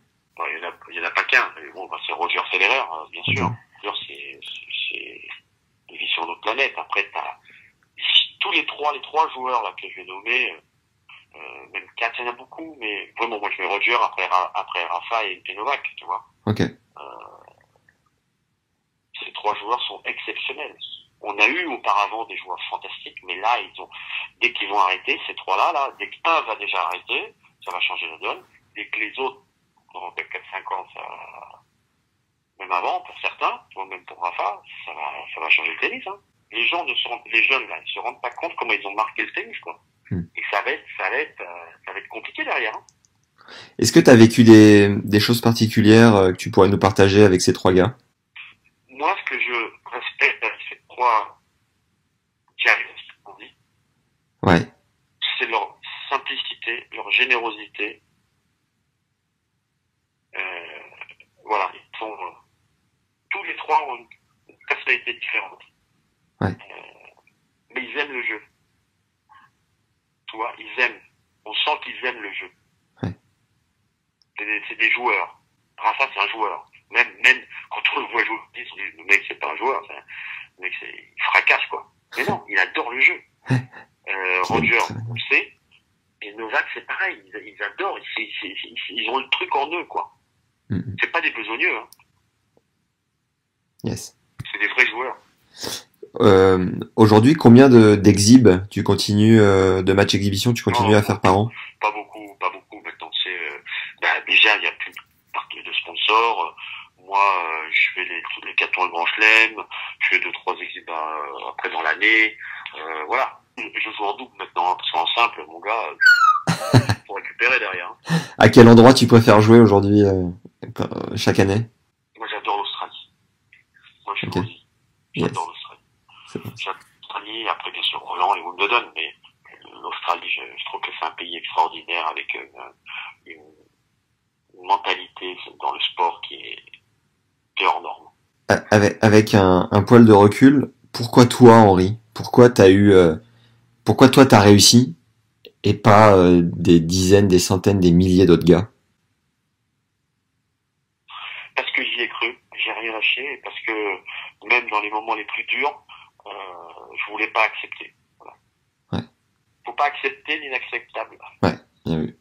Il y en a pas qu'un. Bon, c'est Roger Federer, bien sûr. Il vit sur notre planète. Après, t'as les trois joueurs, là, que je vais nommer, même 4, il y en a beaucoup, mais vraiment, moi, je mets Roger après Rafa et Novak, tu vois. Ok. Ces 3 joueurs sont exceptionnels. On a eu auparavant des joueurs fantastiques, mais là, dès qu'ils vont arrêter, ces 3-là, dès qu'un va déjà arrêter, ça va changer la donne. Dès que les autres, dans 4-5 ans, même avant, pour certains, même pour Rafa, ça va changer le tennis, hein. Les jeunes, là, ils se rendent pas compte comment ils ont marqué le tennis, quoi. Et ça va être compliqué derrière, hein. Est-ce que tu as vécu des choses particulières que tu pourrais nous partager avec ces 3 gars? Moi, ce que je respecte avec ces 3 diaristes, on dit, c'est leur simplicité, leur générosité. Voilà, ils sont tous les 3 ont une personnalité différente. Mais ils aiment le jeu. Tu vois, on sent qu'ils aiment le jeu. C'est des joueurs. Rafa, c'est un joueur. Même quand on le voit jouer, on dit, le mec, c'est pas un joueur, le mec, il fracasse, quoi. Mais non, il adore le jeu. Roger, on le sait. Et Novak, c'est pareil. Ils adorent. Ils ont le truc en eux, quoi. C'est pas des besogneux, hein. Yes. C'est des vrais joueurs. Aujourd'hui, combien d'exhibes tu continues, de matchs exhibition, tu continues à faire par an? Pas beaucoup. Maintenant, déjà, il y a plus de sponsors. Moi, je fais les 4 tours de Grand Chelem. Je fais 2-3 exhibes après dans l'année. Voilà. Je joue en double maintenant, parce qu'en simple, mon gars, faut récupérer derrière. À quel endroit tu préfères jouer aujourd'hui, chaque année? Moi, j'adore l'Australie. Moi, je suis j'adore l'Australie. L'Australie, après, bien sûr, Roland et Wimbledon, mais l'Australie, je trouve que c'est un pays extraordinaire avec une mentalité dans le sport qui est hors norme. Avec un poil de recul, pourquoi toi, Henri? Pourquoi toi t'as réussi et pas des dizaines, des centaines, des milliers d'autres gars? Parce que j'y ai cru. arrêté parce que même dans les moments les plus durs, je voulais pas accepter. Voilà. Ouais. Faut pas accepter l'inacceptable. Ouais, bien vu.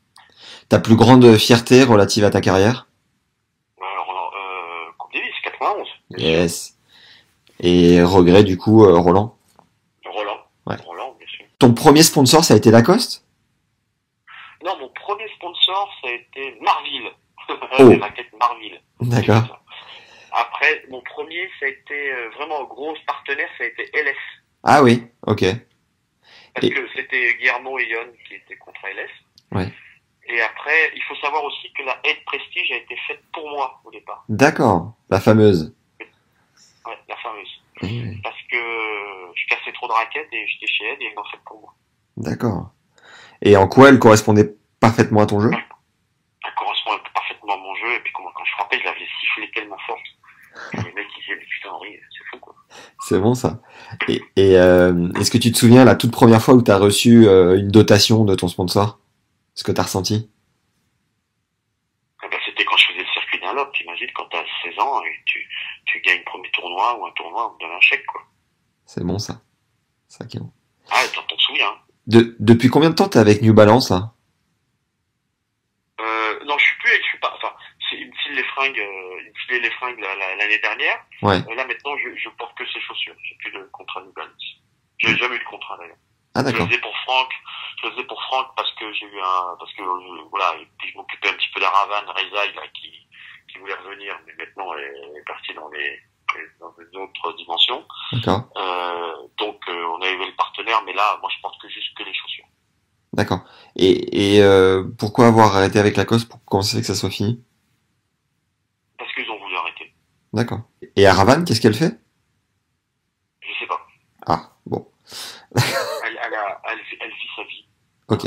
Ta plus grande fierté relative à ta carrière? Alors, Coupe Davis, 91. Yes. Et regret du coup, Roland? Roland. Ouais. Roland, bien sûr. Ton premier sponsor, ça a été Lacoste? Non, mon premier sponsor, ça a été Marville. Oh. Les raquettes Marville. D'accord. Après, mon premier, ça a été vraiment gros partenaire, ça a été LS. Ah oui, ok. Parce Et- que c'était Guillermo et Yon qui étaient contre LS. Ouais. Et après, il faut savoir aussi que la Head Prestige a été faite pour moi au départ. D'accord, la fameuse. Ouais, la fameuse. Oui. Parce que je cassais trop de raquettes et j'étais chez Head et ils l'ont faite pour moi. D'accord. Et en quoi elle correspondait parfaitement à ton jeu? Elle correspond parfaitement à mon jeu. Et puis quand je frappais, je l'avais sifflé tellement fort. Les mecs, ils disaient, mais putain, Henri, c'est fou, quoi. C'est bon ça. Et est-ce que tu te souviens la toute première fois où tu as reçu une dotation de ton sponsor? Ce que tu as ressenti? Ah bah, c'était quand je faisais le circuit d'un lob. T'imagines, quand t'as 16 ans et tu gagnes le premier tournoi ou un tournoi, on te donne un chèque, quoi. C'est bon ça. Ça qui est bon. Ah, t'en souviens. Depuis combien de temps t'es avec New Balance là? Non, je suis pas, enfin, il me file les fringues, il me filait les fringues l'année dernière. Ouais. Là, maintenant, je porte que ces chaussures. J'ai plus de contrat New Balance. J'ai jamais eu de contrat, d'ailleurs. Ah Je le d'accord. faisais pour Franck. Je le faisais pour Franck parce que voilà, et puis je m'occupais un petit peu d'Aravan, Rezaï, là, qui voulait revenir, mais maintenant, elle est partie dans une autre dimension. D'accord. Donc, on avait le partenaire, mais là, moi, je porte juste que les chaussures. D'accord. Et pourquoi avoir arrêté avec Lacoste? Comment ça fait que ça soit fini? Parce qu'ils ont voulu arrêter. D'accord. Et Aravan, qu'est-ce qu'elle fait? Je sais pas. Ah, bon. Elle vit sa vie. Ok.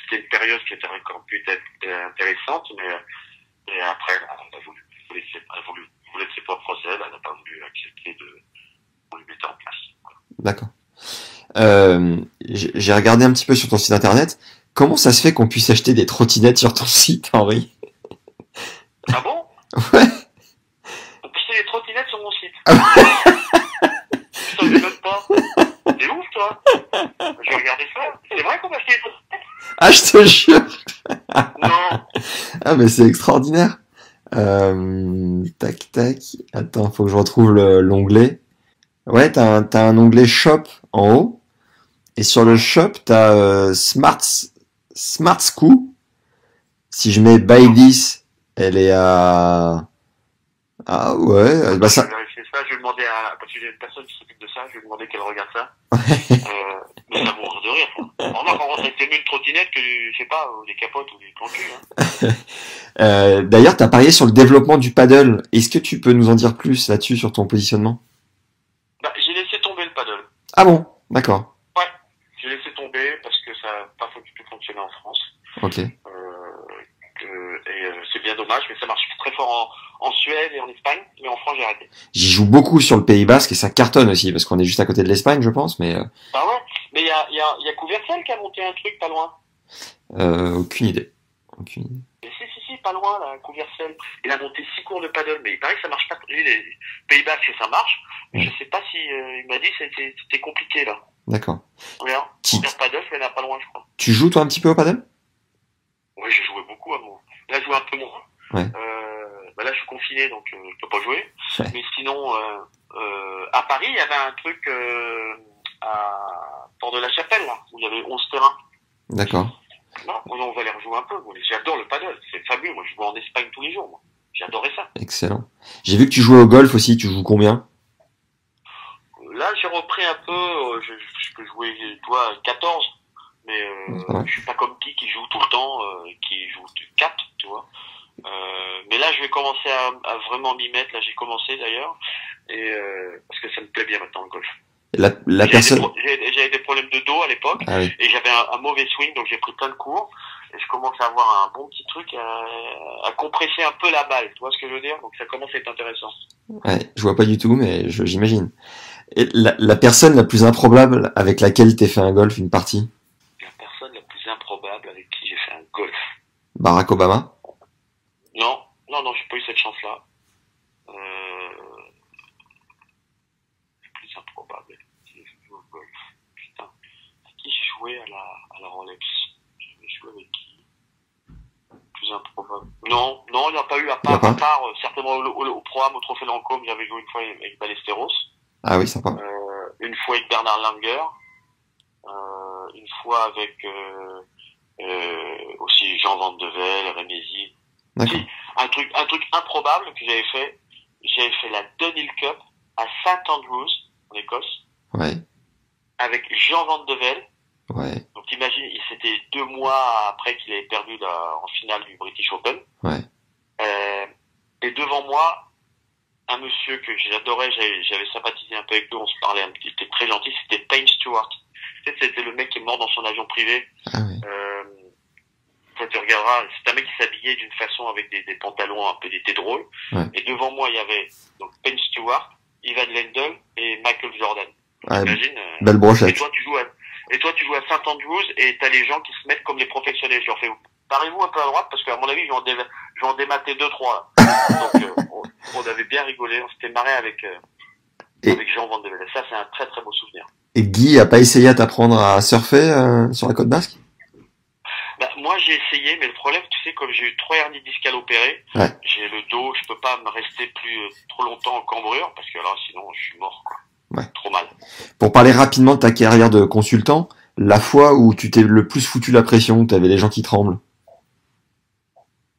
C'était une période qui était encore pu être intéressante, mais après, elle voulait de ses propres ailes, elle n'a pas voulu accepter qu'on lui mette en place. D'accord. J'ai regardé un petit peu sur ton site internet. Comment ça se fait qu'on puisse acheter des trottinettes sur ton site, Henri? Ah bon? Ouais. On peut acheter des trottinettes sur mon site. Ah Ça ne m'étonne pas. T'es ouf, toi? Je vais regarder ça. C'est vrai qu'on peut acheter des trottinettes? Ah, je te jure. Non. Ah, mais c'est extraordinaire. Tac, tac. Attends, faut que je retrouve l'onglet. Ouais, t'as un onglet Shop en haut. Et sur le Shop, t'as Smart Scoop. Si je mets Buy This, elle est à... Ah ouais, bah Je ça... vais vérifier ça. Je vais demander parce que j'ai une personne qui s'occupe de ça, je vais demander qu'elle regarde ça. Mais ça mourir de rire, quoi. Remarque, c'est mieux une trottinette que, je sais pas, des capotes ou des plantules, hein. D'ailleurs, t'as parié sur le développement du paddle. Est-ce que tu peux nous en dire plus là-dessus sur ton positionnement? Bah, j'ai laissé tomber le paddle. Ah bon, d'accord. Ouais. J'ai laissé tomber parce que ça n'a pas du tout fonctionné en France. Ok. C'est bien dommage, mais ça marche très fort en Suède et en Espagne, mais en France, j'ai arrêté. J'y joue beaucoup sur le Pays Basque et ça cartonne aussi parce qu'on est juste à côté de l'Espagne, je pense, mais Ah ouais? Mais il y a Couvercel qui a monté un truc pas loin. aucune idée. Aucune idée. Mais si, pas loin, là, Couvercel. Il a monté 6 cours de paddle, mais il paraît que ça marche pas. Lui, les Pays Basques, ça marche. Mais je sais pas si, il m'a dit que c'était compliqué, là. D'accord. Regarde. Qui- Couvercel paddle, il y en a pas loin, je crois. Tu joues toi un petit peu au paddle? Oui, j'ai joué beaucoup à moi. Là, je joue un peu moins. Ouais. Bah là, je suis confiné, donc je peux pas jouer. Ouais. Mais sinon, à Paris, il y avait un truc à Port de la Chapelle, là, où il y avait 11 terrains. D'accord. Non, on va aller rejouer un peu. J'adore le paddle, c'est fabuleux. Moi, je joue en Espagne tous les jours. Moi. J'adorais ça. Excellent. J'ai vu que tu jouais au golf aussi. Tu joues combien? Là, j'ai repris un peu. Je peux jouer, toi, 14. Mais Ouais. je suis pas comme qui joue tout le temps, qui joue 4, tu vois. Mais là, je vais commencer à vraiment m'y mettre. Là, j'ai commencé d'ailleurs, et parce que ça me plaît bien maintenant le golf. La personne. J'avais des problèmes de dos à l'époque, Ah oui. et j'avais un mauvais swing, donc j'ai pris plein de cours, et je commence à avoir un bon petit truc à compresser un peu la balle. Tu vois ce que je veux dire? Donc ça commence à être intéressant. Ouais, je vois pas du tout, mais j'imagine. Et la personne la plus improbable avec laquelle t'es fait un golf, une partie? La personne la plus improbable avec qui j'ai fait un golf. Barack Obama? Non, j'ai pas eu cette chance-là. C'est plus improbable. Si je joue au golf. Putain. À qui j'ai joué à la Rolex? J'ai joué avec qui? Plus improbable. Non, il n'y a pas eu, à part certainement au programme, au Trophée Lancôme, j'avais joué une fois avec Ballesteros. Ah oui, sympa. Une fois avec Bernard Langer. Une fois avec aussi Jean Van de Velde, Rémézy. D'accord. Un truc improbable que j'avais fait la Dunhill Cup à St Andrews, en Écosse. Ouais. Avec Jean Van de Velde. Ouais. Donc imagine, c'était 2 mois après qu'il avait perdu en finale du British Open. Ouais. Et devant moi, un monsieur que j'adorais, j'avais sympathisé un peu avec lui, on se parlait un petit, il était très gentil, c'était Payne Stewart. Tu sais, c'était le mec qui est mort dans son avion privé. Ah oui. Toi, tu regarderas, c'est un mec qui s'habillait d'une façon avec des pantalons un peu d'été drôle. Ouais. Et devant moi, il y avait donc Payne Stewart, Ivan Lendl et Michael Jordan. Ouais, T'imagines, belle brochette. Et toi, tu joues à St Andrews et t'as les gens qui se mettent comme les professionnels. Je leur fais, parez-vous un peu à droite parce qu'à mon avis, je vais en démater 2-3. Donc, on avait bien rigolé, on s'était marré avec Jean Van de Velde. Ça, c'est un très très beau souvenir. Et Guy a pas essayé à t'apprendre à surfer sur la côte basque? Bah, moi, j'ai essayé, mais le problème, tu sais, comme j'ai eu 3 hernies discales opérées, ouais. J'ai le dos, je peux pas me rester trop longtemps en cambrure parce que là, sinon, je suis mort, quoi. Ouais. Trop mal. Pour parler rapidement de ta carrière de consultant, la fois où tu t'es le plus foutu la pression, où t'avais les gens qui tremblent?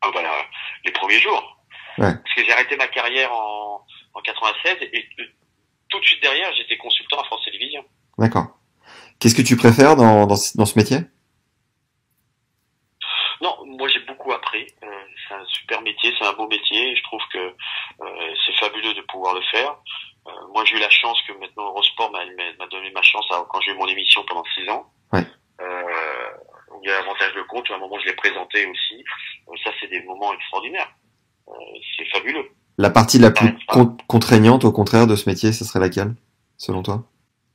Ah bah là, les premiers jours. Ouais. Parce que j'ai arrêté ma carrière en 96 et tout de suite derrière, j'étais consultant à France Télévisions. D'accord. Qu'est-ce que tu préfères dans ce métier? Non, moi j'ai beaucoup appris. C'est un super métier, c'est un beau métier. Je trouve que c'est fabuleux de pouvoir le faire. Moi j'ai eu la chance que maintenant Eurosport m'a donné ma chance quand j'ai eu mon émission pendant 6 ans. Ouais. Il y a l'avantage de compte, à un moment je l'ai présenté aussi. Ça c'est des moments extraordinaires. C'est fabuleux. La partie la plus contraignante au contraire de ce métier, ce serait laquelle, selon toi?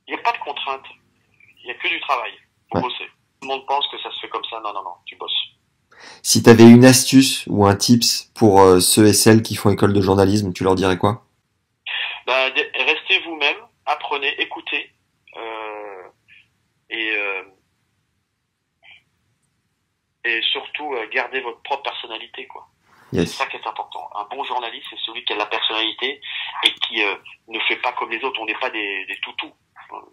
Il n'y a pas de contrainte. Il n'y a que du travail. Faut bosser. Tout le monde pense que ça se fait comme ça. Non, tu bosses. Si tu avais une astuce ou un tips pour ceux et celles qui font école de journalisme, tu leur dirais quoi? Bah, restez vous-même, apprenez, écoutez, et surtout gardez votre propre personnalité, quoi. Yes. C'est ça qui est important. Un bon journaliste, c'est celui qui a la personnalité et qui ne fait pas comme les autres. On n'est pas des toutous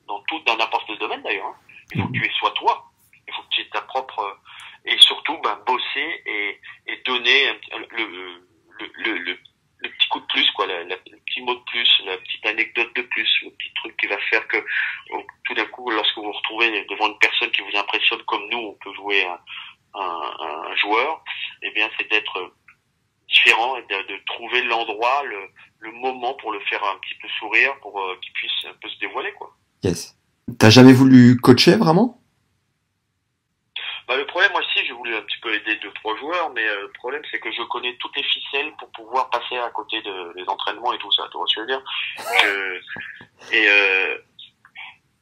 dans n'importe quel domaine d'ailleurs. Hein. Il faut que tu sois toi. Il faut que tu aies ta propre et surtout bosser et donner le petit coup de plus, quoi, le petit mot de plus, la petite anecdote de plus, le petit truc qui va faire que tout d'un coup, lorsque vous vous retrouvez devant une personne qui vous impressionne comme nous, on peut jouer un joueur, eh bien c'est d'être différent et de trouver l'endroit, le moment pour le faire un petit peu sourire, pour qu'il puisse un peu se dévoiler, quoi. Yes. T'as jamais voulu coacher vraiment? Bah, le problème, moi aussi, j'ai voulu un petit peu aider 2-3 joueurs, mais le problème, c'est que je connais toutes les ficelles pour pouvoir passer à côté des entraînements et tout ça, tu vois ce que je veux dire?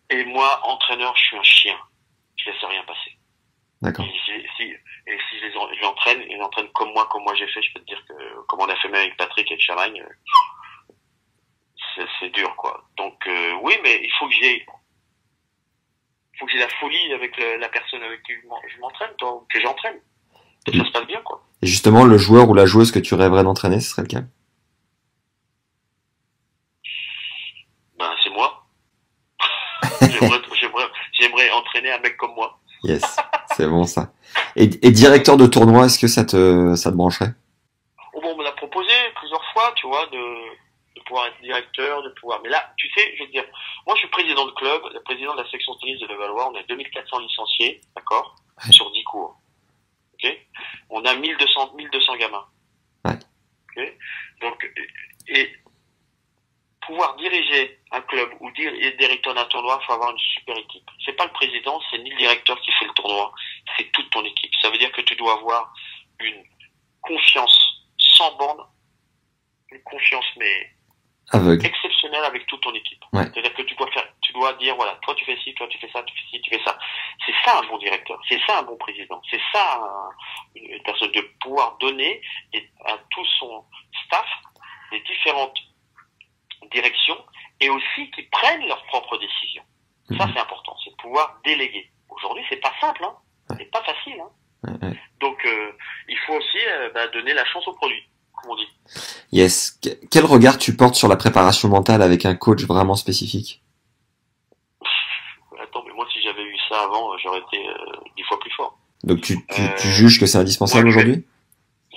Et moi, entraîneur, je suis un chien. Je laisse rien passer. D'accord. Et si je l'entraîne comme moi j'ai fait, je peux te dire que, comme on a fait même avec Patrick et avec Chamagne, c'est dur, quoi. Donc, oui, mais il faut que j'ai la folie avec la personne avec qui je m'entraîne, que j'entraîne. Que ça se passe bien, quoi. Et justement, le joueur ou la joueuse que tu rêverais d'entraîner, ce serait lequel? Ben, c'est moi. J'aimerais entraîner un mec comme moi. Yes. C'est bon, ça. Et directeur de tournoi, est-ce que ça te brancherait? Oh, bon, on me l'a proposé plusieurs fois, tu vois, de pouvoir être directeur, de pouvoir... Mais là, tu sais, je veux dire, moi je suis président de club, le président de la section tennis de Levallois, on a 2400 licenciés, d'accord, ouais. Sur 10 cours. Ok, on a 1200 gamins. Ouais. Ok, donc, et pouvoir diriger un club ou être directeur d'un tournoi, il faut avoir une super équipe. C'est pas le président, c'est ni le directeur qui fait le tournoi, c'est toute ton équipe. Ça veut dire que tu dois avoir une confiance sans borne, une confiance mais aveugle, exceptionnelle avec toute ton équipe. Ouais. C'est-à-dire que tu dois dire voilà, toi tu fais ci, toi tu fais ça, tu fais ci, tu fais ça. C'est ça un bon directeur, c'est ça un bon président, c'est ça une personne de pouvoir donner à tout son staff les différentes directions et aussi qui prennent leurs propres décisions. Ça, c'est important, c'est de pouvoir déléguer. Aujourd'hui, c'est pas simple, hein. C'est pas facile, hein. Donc, il faut aussi donner la chance au produit, comme on dit. Yes. Quel regard tu portes sur la préparation mentale avec un coach vraiment spécifique? Attends, mais moi, si j'avais eu ça avant, j'aurais été 10 fois plus fort. Donc tu juges que c'est indispensable aujourd'hui?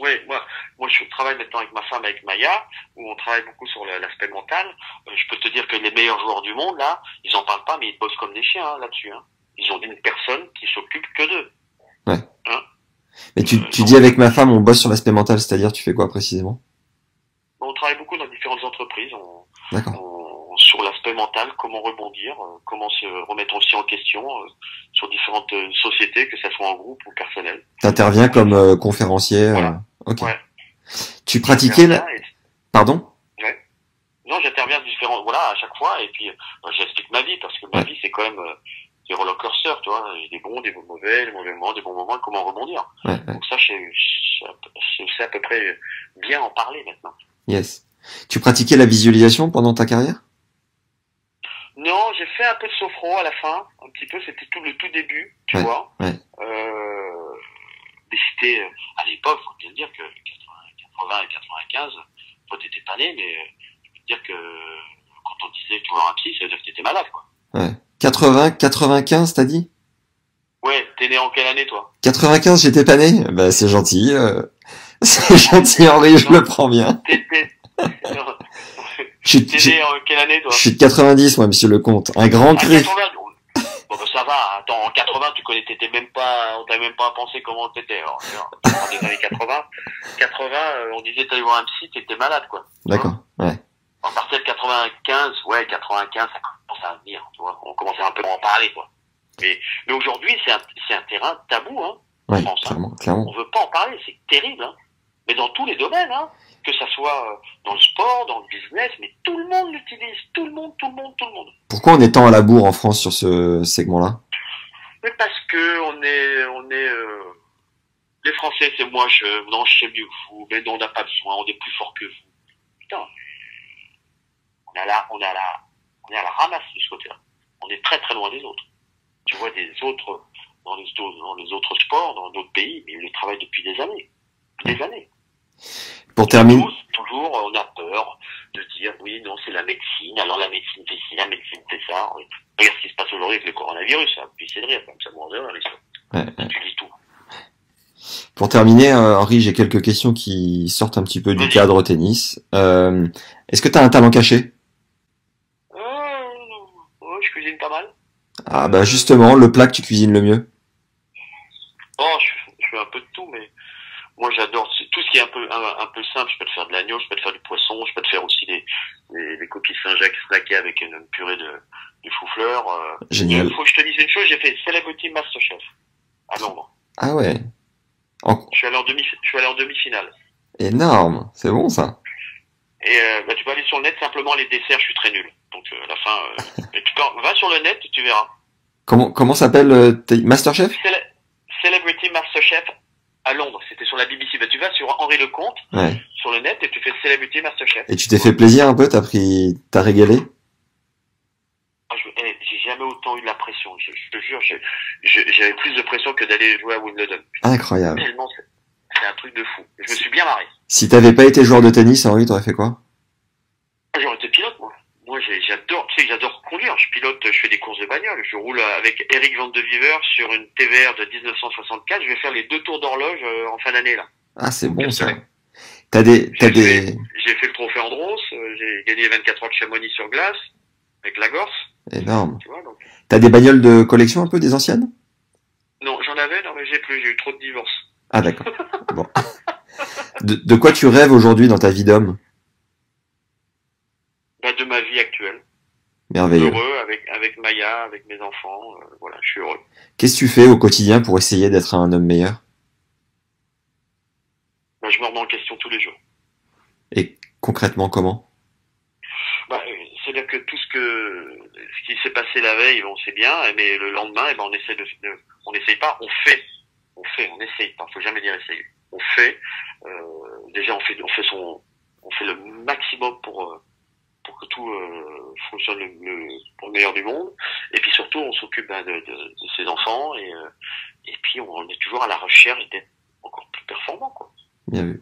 Oui, moi je travaille maintenant avec ma femme, avec Maya, où on travaille beaucoup sur l'aspect mental. Je peux te dire que les meilleurs joueurs du monde, là, ils en parlent pas, mais ils bossent comme des chiens, hein, là-dessus. Hein. Ils ont une personne qui s'occupe que d'eux. Ouais. Hein, Mais tu dis avec ma femme, on bosse sur l'aspect mental, c'est-à-dire tu fais quoi précisément? on travaille beaucoup dans différentes entreprises. D'accord. Sur l'aspect mental, comment rebondir, comment se remettre aussi en question sur différentes sociétés, que ça soit en groupe ou personnel. T'interviens comme conférencier. Voilà. Ok. Ouais. Tu pratiquais Pardon? Ouais. Non, j'interviens différents, voilà, à chaque fois, et puis j'explique ma vie, parce que ma vie, c'est quand même des roller coasters, tu vois, des bons, des mauvais, des mauvais moments, des bons moments, et comment rebondir. Ouais. Donc ça, je sais à peu près bien en parler maintenant. Yes. Tu pratiquais la visualisation pendant ta carrière? Non, j'ai fait un peu de sophro à la fin, un petit peu, c'était le tout début, tu vois. Ouais. Mais c'était, à l'époque, faut bien dire que 80 et 95, toi t'étais pas né, mais je peux te dire que quand on disait que tu vois un psy, ça veut dire que t'étais malade, quoi. Ouais. 80, 95, t'as dit? Ouais, t'es né en quelle année, toi? 95, j'étais pas né? Bah, c'est gentil, c'est gentil, Henri, je le prends bien. T'es né en quelle année, toi? Je suis de 90, moi, monsieur Lecomte. Un grand cri. 80, bon, ben, ça va. Attends, en 80, t'étais même pas, on t'avait même pas pensé comment t'étais. Alors, dans les années 80, on disait t'allais voir un psy, t'étais malade, quoi. D'accord, ouais. À partir de 95, ça commence à venir, tu vois. On commençait un peu à en parler, quoi. Mais aujourd'hui, c'est un terrain tabou, hein. Ouais, en France, clairement. On veut pas en parler, c'est terrible, hein. Mais dans tous les domaines, hein. Que ça soit dans le sport, dans le business, mais tout le monde l'utilise, tout le monde. Pourquoi on est tant à la bourre en France sur ce segment-là? Mais parce que on est les Français, c'est moi, je sais mieux que vous, mais non, on n'a pas besoin, on est plus fort que vous. Putain, on est à la ramasse de ce côté-là. On est très très loin des autres. Tu vois des autres dans les autres sports, dans d'autres pays, mais ils le travaillent depuis des années. Pour terminer. Toujours, on a peur de dire, oui, non, c'est la médecine, alors la médecine fait ci, la médecine fait ça. Oui. Regarde ce qui se passe aujourd'hui avec le coronavirus, hein. Puis c'est de rire, comme ça, bon, tu dis tout. Pour terminer, Henri, j'ai quelques questions qui sortent un petit peu du cadre tennis. Est-ce que tu as un talent caché? Je cuisine pas mal. Ah bah justement, le plat que tu cuisines le mieux. Oh, je fais un peu de tout, mais moi j'adore tout ce qui est un peu simple. Je peux te faire de l'agneau, je peux te faire du poisson, je peux te faire aussi des coquilles Saint-Jacques snackées avec une purée de chou-fleur. Génial. Il faut que je te dise une chose, j'ai fait Celebrity Masterchef à Londres. Ah ouais. Je suis allé en demi-finale. Énorme, c'est bon ça. Et tu peux aller sur le net, simplement les desserts, je suis très nul. Donc à la fin, va sur le net, tu verras. Comment s'appelle Masterchef? Celebrity Masterchef à Londres, c'était sur la BBC. Tu vas sur Henri Lecomte, sur le net, et tu fais Celebrity Masterchef. Et tu t'es fait plaisir un peu, t'as régalé? J'ai jamais autant eu de la pression. Je te jure, j'avais plus de pression que d'aller jouer à Wimbledon. Incroyable. Tellement, c'est un truc de fou. Je me suis bien marré. Si t'avais pas été joueur de tennis, Henri, t'aurais fait quoi? J'aurais été pilote, moi. Moi, j'adore conduire. Je pilote, je fais des courses de bagnole. Je roule avec Eric Van de Viver sur une TVR de 1964. Je vais faire les 2 tours d'horloge en fin d'année, là. Ah, c'est bon, ça. J'ai fait le trophée Andros, j'ai gagné 24 heures de Chamonix sur glace, avec la Gorse. Énorme. Tu vois, donc. T'as des bagnoles de collection un peu, des anciennes? Non, j'en avais, non, mais j'ai eu trop de divorces. Ah, d'accord. Bon. De quoi tu rêves aujourd'hui dans ta vie d'homme? De ma vie actuelle. Merveilleux. Heureux avec Maya, avec mes enfants, voilà, je suis heureux. Qu'est-ce que tu fais au quotidien pour essayer d'être un homme meilleur? Je me remets en question tous les jours. Et concrètement, comment? C'est-à-dire que tout ce qui s'est passé la veille, on sait bien, mais le lendemain, on essaie on n'essaye pas, on fait, on n'essaye pas, faut jamais dire essayer. On fait, déjà on fait fait le maximum pour que tout fonctionne pour le meilleur du monde. Et puis surtout, on s'occupe de ses enfants et puis on est toujours à la recherche d'être encore plus performant, quoi. Bien vu.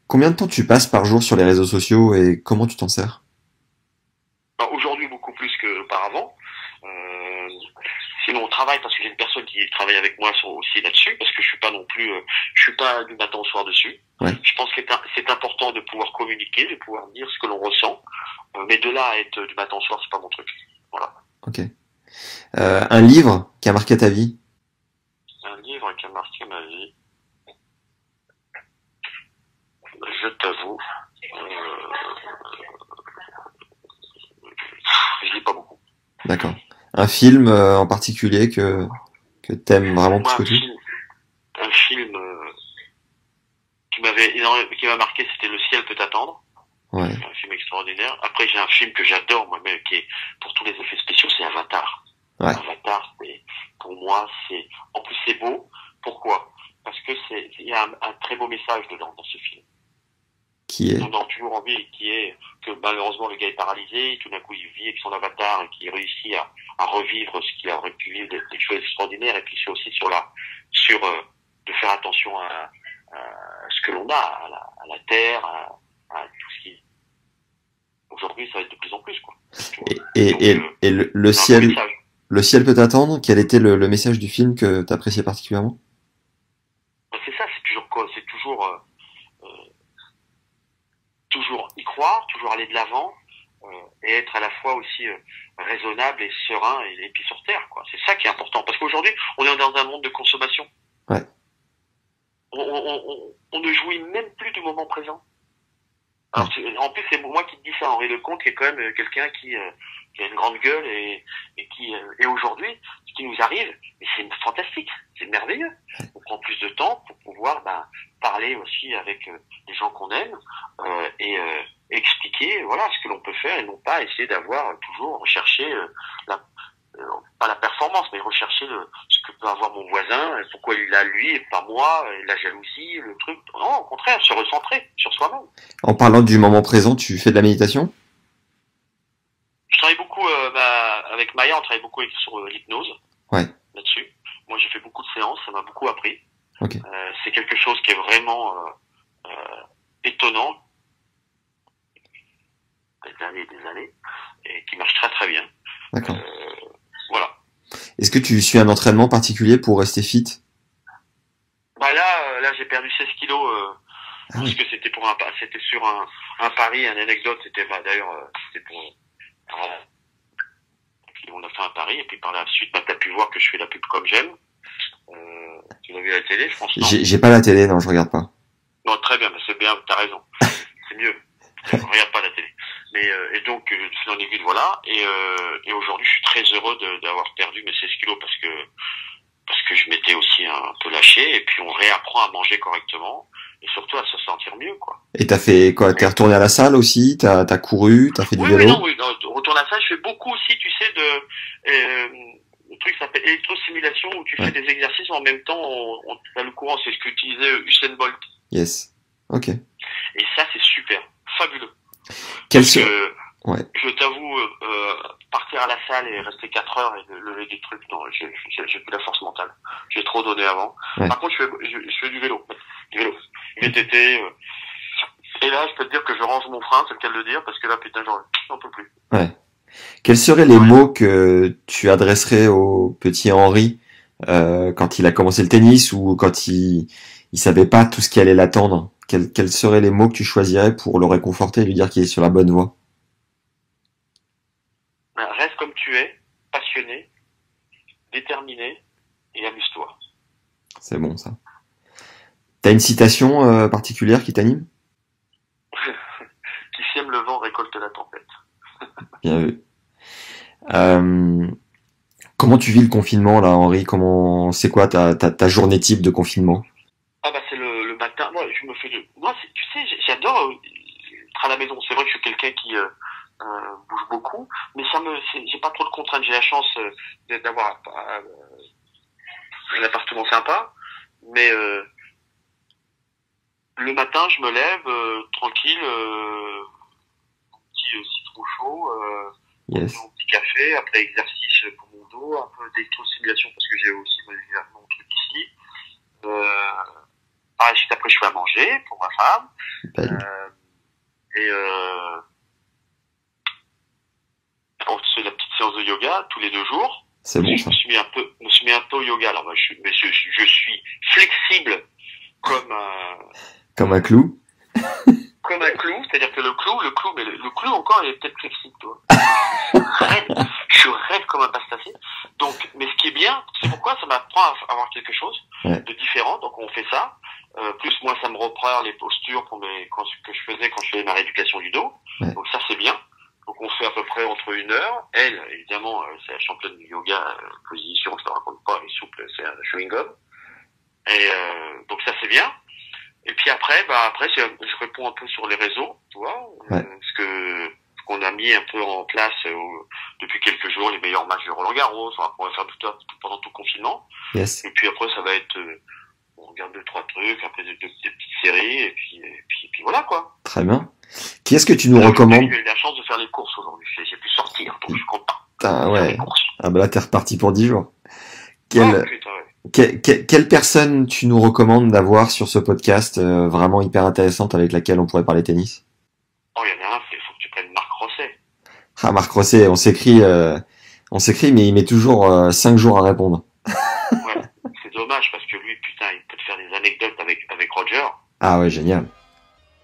Combien de temps tu passes par jour sur les réseaux sociaux et comment tu t'en sers? Aujourd'hui, beaucoup plus qu'auparavant. Sinon, on travaille parce que j'ai une personne qui travaille avec moi aussi là-dessus, parce que je suis pas du matin au soir dessus. Ouais. Je pense que c'est important de pouvoir communiquer, de pouvoir dire ce que l'on ressent, mais de là à être du matin au soir, c'est pas mon truc. Voilà. Ok. Un livre qui a marqué ta vie? Un livre qui a marqué ma vie. Je t'avoue, je lis pas beaucoup. D'accord. Un film en particulier que t'aimes vraiment plus que tout? Un film qui m'a marqué, c'était Le ciel peut attendre. Ouais. C'est un film extraordinaire. Après, j'ai un film que j'adore, moi, mais qui est pour tous les effets spéciaux, c'est Avatar. Ouais. Avatar, pour moi, en plus c'est beau. Pourquoi? Parce que il y a un très beau message dedans, dans ce film. Qui est? On a toujours envie, qui est que malheureusement le gars est paralysé, et tout d'un coup il vit avec son avatar et qu'il réussit à revivre ce qu'il aurait pu vivre, des choses extraordinaires. Et puis c'est aussi sur de faire attention à ce que l'on a, à la terre, à tout ce qui. Aujourd'hui, ça va être de plus en plus, quoi. Et le ciel peut attendre. Quel était le message du film que t'appréciais particulièrement? C'est ça, c'est toujours quoi? C'est toujours y croire, toujours aller de l'avant, et être à la fois aussi raisonnable et serein et puis sur terre, quoi. C'est ça qui est important, parce qu'aujourd'hui on est dans un monde de consommation. Ouais. On ne jouit même plus du moment présent. Alors, en plus c'est moi qui te dis ça, Henri Lecomte, qui est quand même quelqu'un qui a une grande gueule et qui et aujourd'hui ce qui nous arrive, c'est fantastique, c'est merveilleux. On prend plus de temps pour pouvoir parler aussi avec les gens qu'on aime et expliquer voilà ce que l'on peut faire et non pas essayer d'avoir toujours rechercher pas la performance, mais rechercher ce que peut avoir mon voisin, pourquoi il a lui et pas moi, et la jalousie, le truc. Non, au contraire, se recentrer sur soi-même. En parlant du moment présent, tu fais de la méditation? Je travaille beaucoup avec Maya, on travaille beaucoup sur l'hypnose. Ouais. Là-dessus. Moi, j'ai fait beaucoup de séances, ça m'a beaucoup appris. Okay. C'est quelque chose qui est vraiment étonnant, des années, et qui marche très très bien. D'accord. Voilà. Est-ce que tu suis un entraînement particulier pour rester fit? Là, j'ai perdu 16 kilos parce que c'était sur un pari, une anecdote. C'était c'était pour. On a fait un pari et puis par la suite, t'as pu voir que je fais la pub comme j'aime. Tu l'as vu à la télé, je pense. J'ai pas la télé, non, je regarde pas. Non, très bien, mais c'est bien, t'as raison. C'est mieux. Je regarde pas la télé. Mais et donc je suis dans les guides, voilà. Et aujourd'hui, je suis très heureux d'avoir perdu mes 16 kilos parce que je m'étais aussi un peu lâché. Et puis on réapprend à manger correctement et surtout à se sentir mieux, quoi. Et t'as fait quoi? T'es retourné à la salle aussi? T'as couru? T'as fait du vélo? Oui, retourne à la salle. Je fais beaucoup aussi, tu sais, le truc s'appelle électrostimulation où tu fais des exercices en même temps. On a le courant, c'est ce qu'utilisait Usain Bolt. Yes. Ok. Et ça, c'est super, fabuleux. Ouais. Je t'avoue, partir à la salle et rester 4 heures et lever des trucs, non, j'ai plus la force mentale. J'ai trop donné avant. Ouais. Par contre, je fais du vélo. VTT. Et là, je peux te dire que je range mon frein, c'est le cas de le dire, parce que là, putain, j'en peux plus. Ouais. Quels seraient les mots que tu adresserais au petit Henri quand il a commencé le tennis ou quand il savait pas tout ce qui allait l'attendre? Quels seraient les mots que tu choisirais pour le réconforter et lui dire qu'il est sur la bonne voie? Reste comme tu es, passionné, déterminé et amuse-toi. C'est bon ça. T'as une citation particulière qui t'anime? Qui sème le vent récolte la tempête. Bien vu. Comment tu vis le confinement là, Henri? C'est quoi ta journée type de confinement? C'est le matin. Moi, tu sais, j'adore être à la maison. C'est vrai que je suis quelqu'un qui bouge beaucoup, mais j'ai pas trop de contraintes. J'ai la chance d'avoir un appartement sympa, mais le matin, je me lève tranquille, un petit citron chaud, Yes. un petit café, après exercice pour mon dos, un peu d'électrostimulation parce que j'ai aussi mon truc ici. Ensuite, après, je fais à manger pour ma femme. Belle. On fait la petite séance de yoga tous les 2 jours. C'est bon, Je ça. me suis mis un peu au yoga. Alors, moi, je suis flexible comme Comme un clou. un clou. C'est-à-dire que le clou encore, il est peut-être flexible, toi. Je suis raide comme un pastacé. Donc, mais ce qui est bien, c'est pourquoi ça m'apprend à avoir quelque chose de différent. Donc, on fait ça. Plus moi, ça me reprend les postures que je faisais quand je faisais ma rééducation du dos. Ouais. Donc ça, c'est bien. Donc on fait à peu près entre 1 heure. Elle, évidemment, c'est la championne du yoga, position, je te raconte pas, elle est souple, c'est un chewing-gum. Et donc ça, c'est bien. Et puis après, je réponds un peu sur les réseaux, tu vois, ce qu'on a mis un peu en place depuis quelques jours, les meilleurs matchs de Roland Garros. On va faire tout pendant tout le confinement. Yes. Et puis après, ça va être on regarde 2-3 trucs, après des petites séries, et puis voilà, quoi. Très bien. Qui est-ce que tu nous recommandes? J'ai eu la chance de faire les courses aujourd'hui. J'ai pu sortir, donc je suis content. Ah Faire ouais. les courses. Ah bah là, t'es reparti pour 10 jours. Oh, putain, ouais. Quelle personne tu nous recommandes d'avoir sur ce podcast vraiment hyper intéressante avec laquelle on pourrait parler tennis? Oh, il y en a un, il faut que tu prennes Marc Rosset. Ah, Marc Rosset, on s'écrit, mais il met toujours 5 jours à répondre. Ouais, c'est dommage parce que lui, putain, il peut te faire des anecdotes avec Roger. Ah ouais, génial.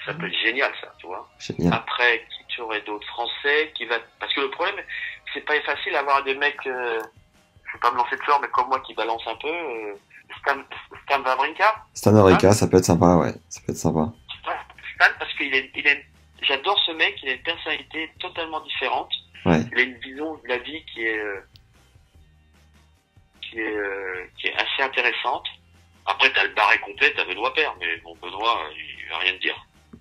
Ça peut être génial, ça, tu vois. Génial. Après, qui tu aurais d'autres Français parce que le problème, c'est pas facile d'avoir des mecs, je vais pas me lancer de fleurs, mais comme moi qui balance un peu, Stan Wawrinka. Stan Wawrinka, ça peut être sympa, ouais. Ça peut être sympa. Stan, parce qu'il j'adore ce mec, il a une personnalité totalement différente. Ouais. Il a une vision de la vie qui est assez intéressante. Après, t'as le barré complet, t'as Benoît Paire, mais bon, Benoît, il va rien te dire.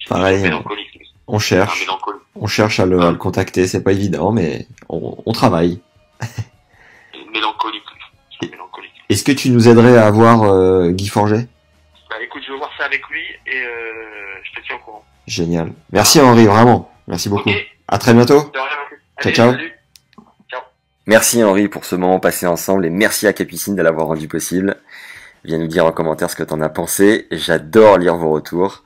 Pareil, Mélancolique, lui. on C'est un cherche. mélancolique. On cherche à le contacter, c'est pas évident, mais on travaille. Mélancolique, lui. C'est un mélancolique. Est-ce que tu nous aiderais à avoir Guy Forget? Bah écoute, je vais voir ça avec lui et je te tiens au courant. Génial. Merci Henri, vraiment. Merci beaucoup. Ok. À très bientôt. De rien. Ciao, Allez, ciao. salut. Ciao. Merci Henri pour ce moment passé ensemble et merci à Capucine de l'avoir rendu possible. Viens nous dire en commentaire ce que t'en as pensé. J'adore lire vos retours.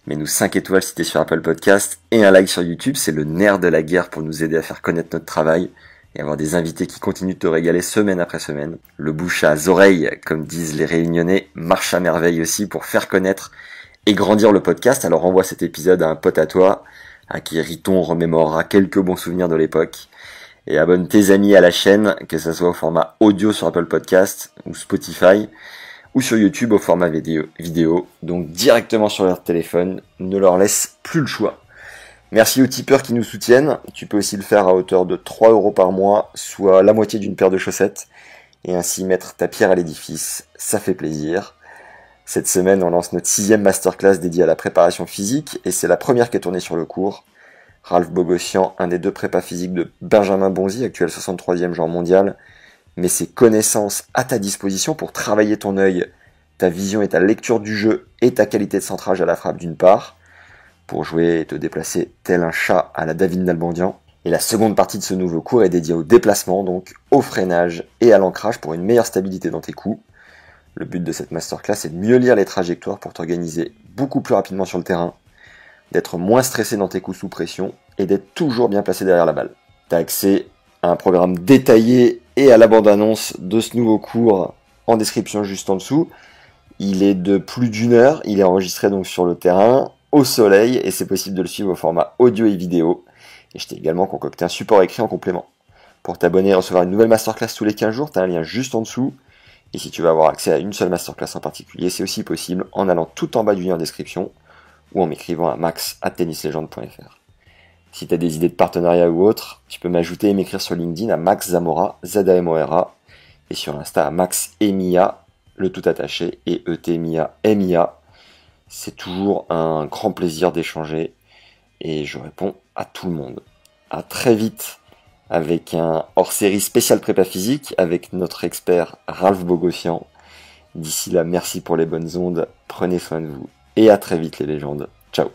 Mets-nous 5 étoiles si t'es sur Apple Podcast et un like sur YouTube. C'est le nerf de la guerre pour nous aider à faire connaître notre travail et avoir des invités qui continuent de te régaler semaine après semaine. Le bouche à oreille, comme disent les Réunionnais, marche à merveille aussi pour faire connaître et grandir le podcast. Alors envoie cet épisode à un pote à toi, à qui Riton remémorera quelques bons souvenirs de l'époque. Et abonne tes amis à la chaîne, que ce soit au format audio sur Apple Podcast ou Spotify, ou sur YouTube au format vidéo, donc directement sur leur téléphone, ne leur laisse plus le choix. Merci aux tipeurs qui nous soutiennent, tu peux aussi le faire à hauteur de 3 € par mois, soit la moitié d'une paire de chaussettes, et ainsi mettre ta pierre à l'édifice, ça fait plaisir. Cette semaine, on lance notre 6e masterclass dédiée à la préparation physique, et c'est la première qui est tournée sur le cours. Ralph Bogossian, un des 2 prépas physiques de Benjamin Bonzi, actuel 63e joueur mondial, met ses connaissances à ta disposition pour travailler ton œil, ta vision et ta lecture du jeu et ta qualité de centrage à la frappe d'une part, pour jouer et te déplacer tel un chat à la David Nalbandian. Et la seconde partie de ce nouveau cours est dédiée au déplacement, donc au freinage et à l'ancrage pour une meilleure stabilité dans tes coups. Le but de cette masterclass est de mieux lire les trajectoires pour t'organiser beaucoup plus rapidement sur le terrain, d'être moins stressé dans tes coups sous pression et d'être toujours bien placé derrière la balle. T'as accès à un programme détaillé et à la bande-annonce de ce nouveau cours en description juste en dessous. Il est de plus d'1 heure, il est enregistré donc sur le terrain, au soleil, et c'est possible de le suivre au format audio et vidéo. Et je t'ai également concocté un support écrit en complément. Pour t'abonner et recevoir une nouvelle masterclass tous les 15 jours, t'as un lien juste en dessous. Et si tu veux avoir accès à une seule masterclass en particulier, c'est aussi possible en allant tout en bas du lien en description ou en m'écrivant à max@tennislegende.fr. Si tu as des idées de partenariat ou autre, tu peux m'ajouter et m'écrire sur LinkedIn à Max Zamora, Z-A-M-O-R-A, et sur Insta à Max Emia, le tout attaché, et E-T-M-I-A, M-I-A. C'est toujours un grand plaisir d'échanger, et je réponds à tout le monde. À très vite avec un hors-série spécial prépa physique avec notre expert Ralph Bogossian. D'ici là, merci pour les bonnes ondes, prenez soin de vous, et à très vite les légendes. Ciao.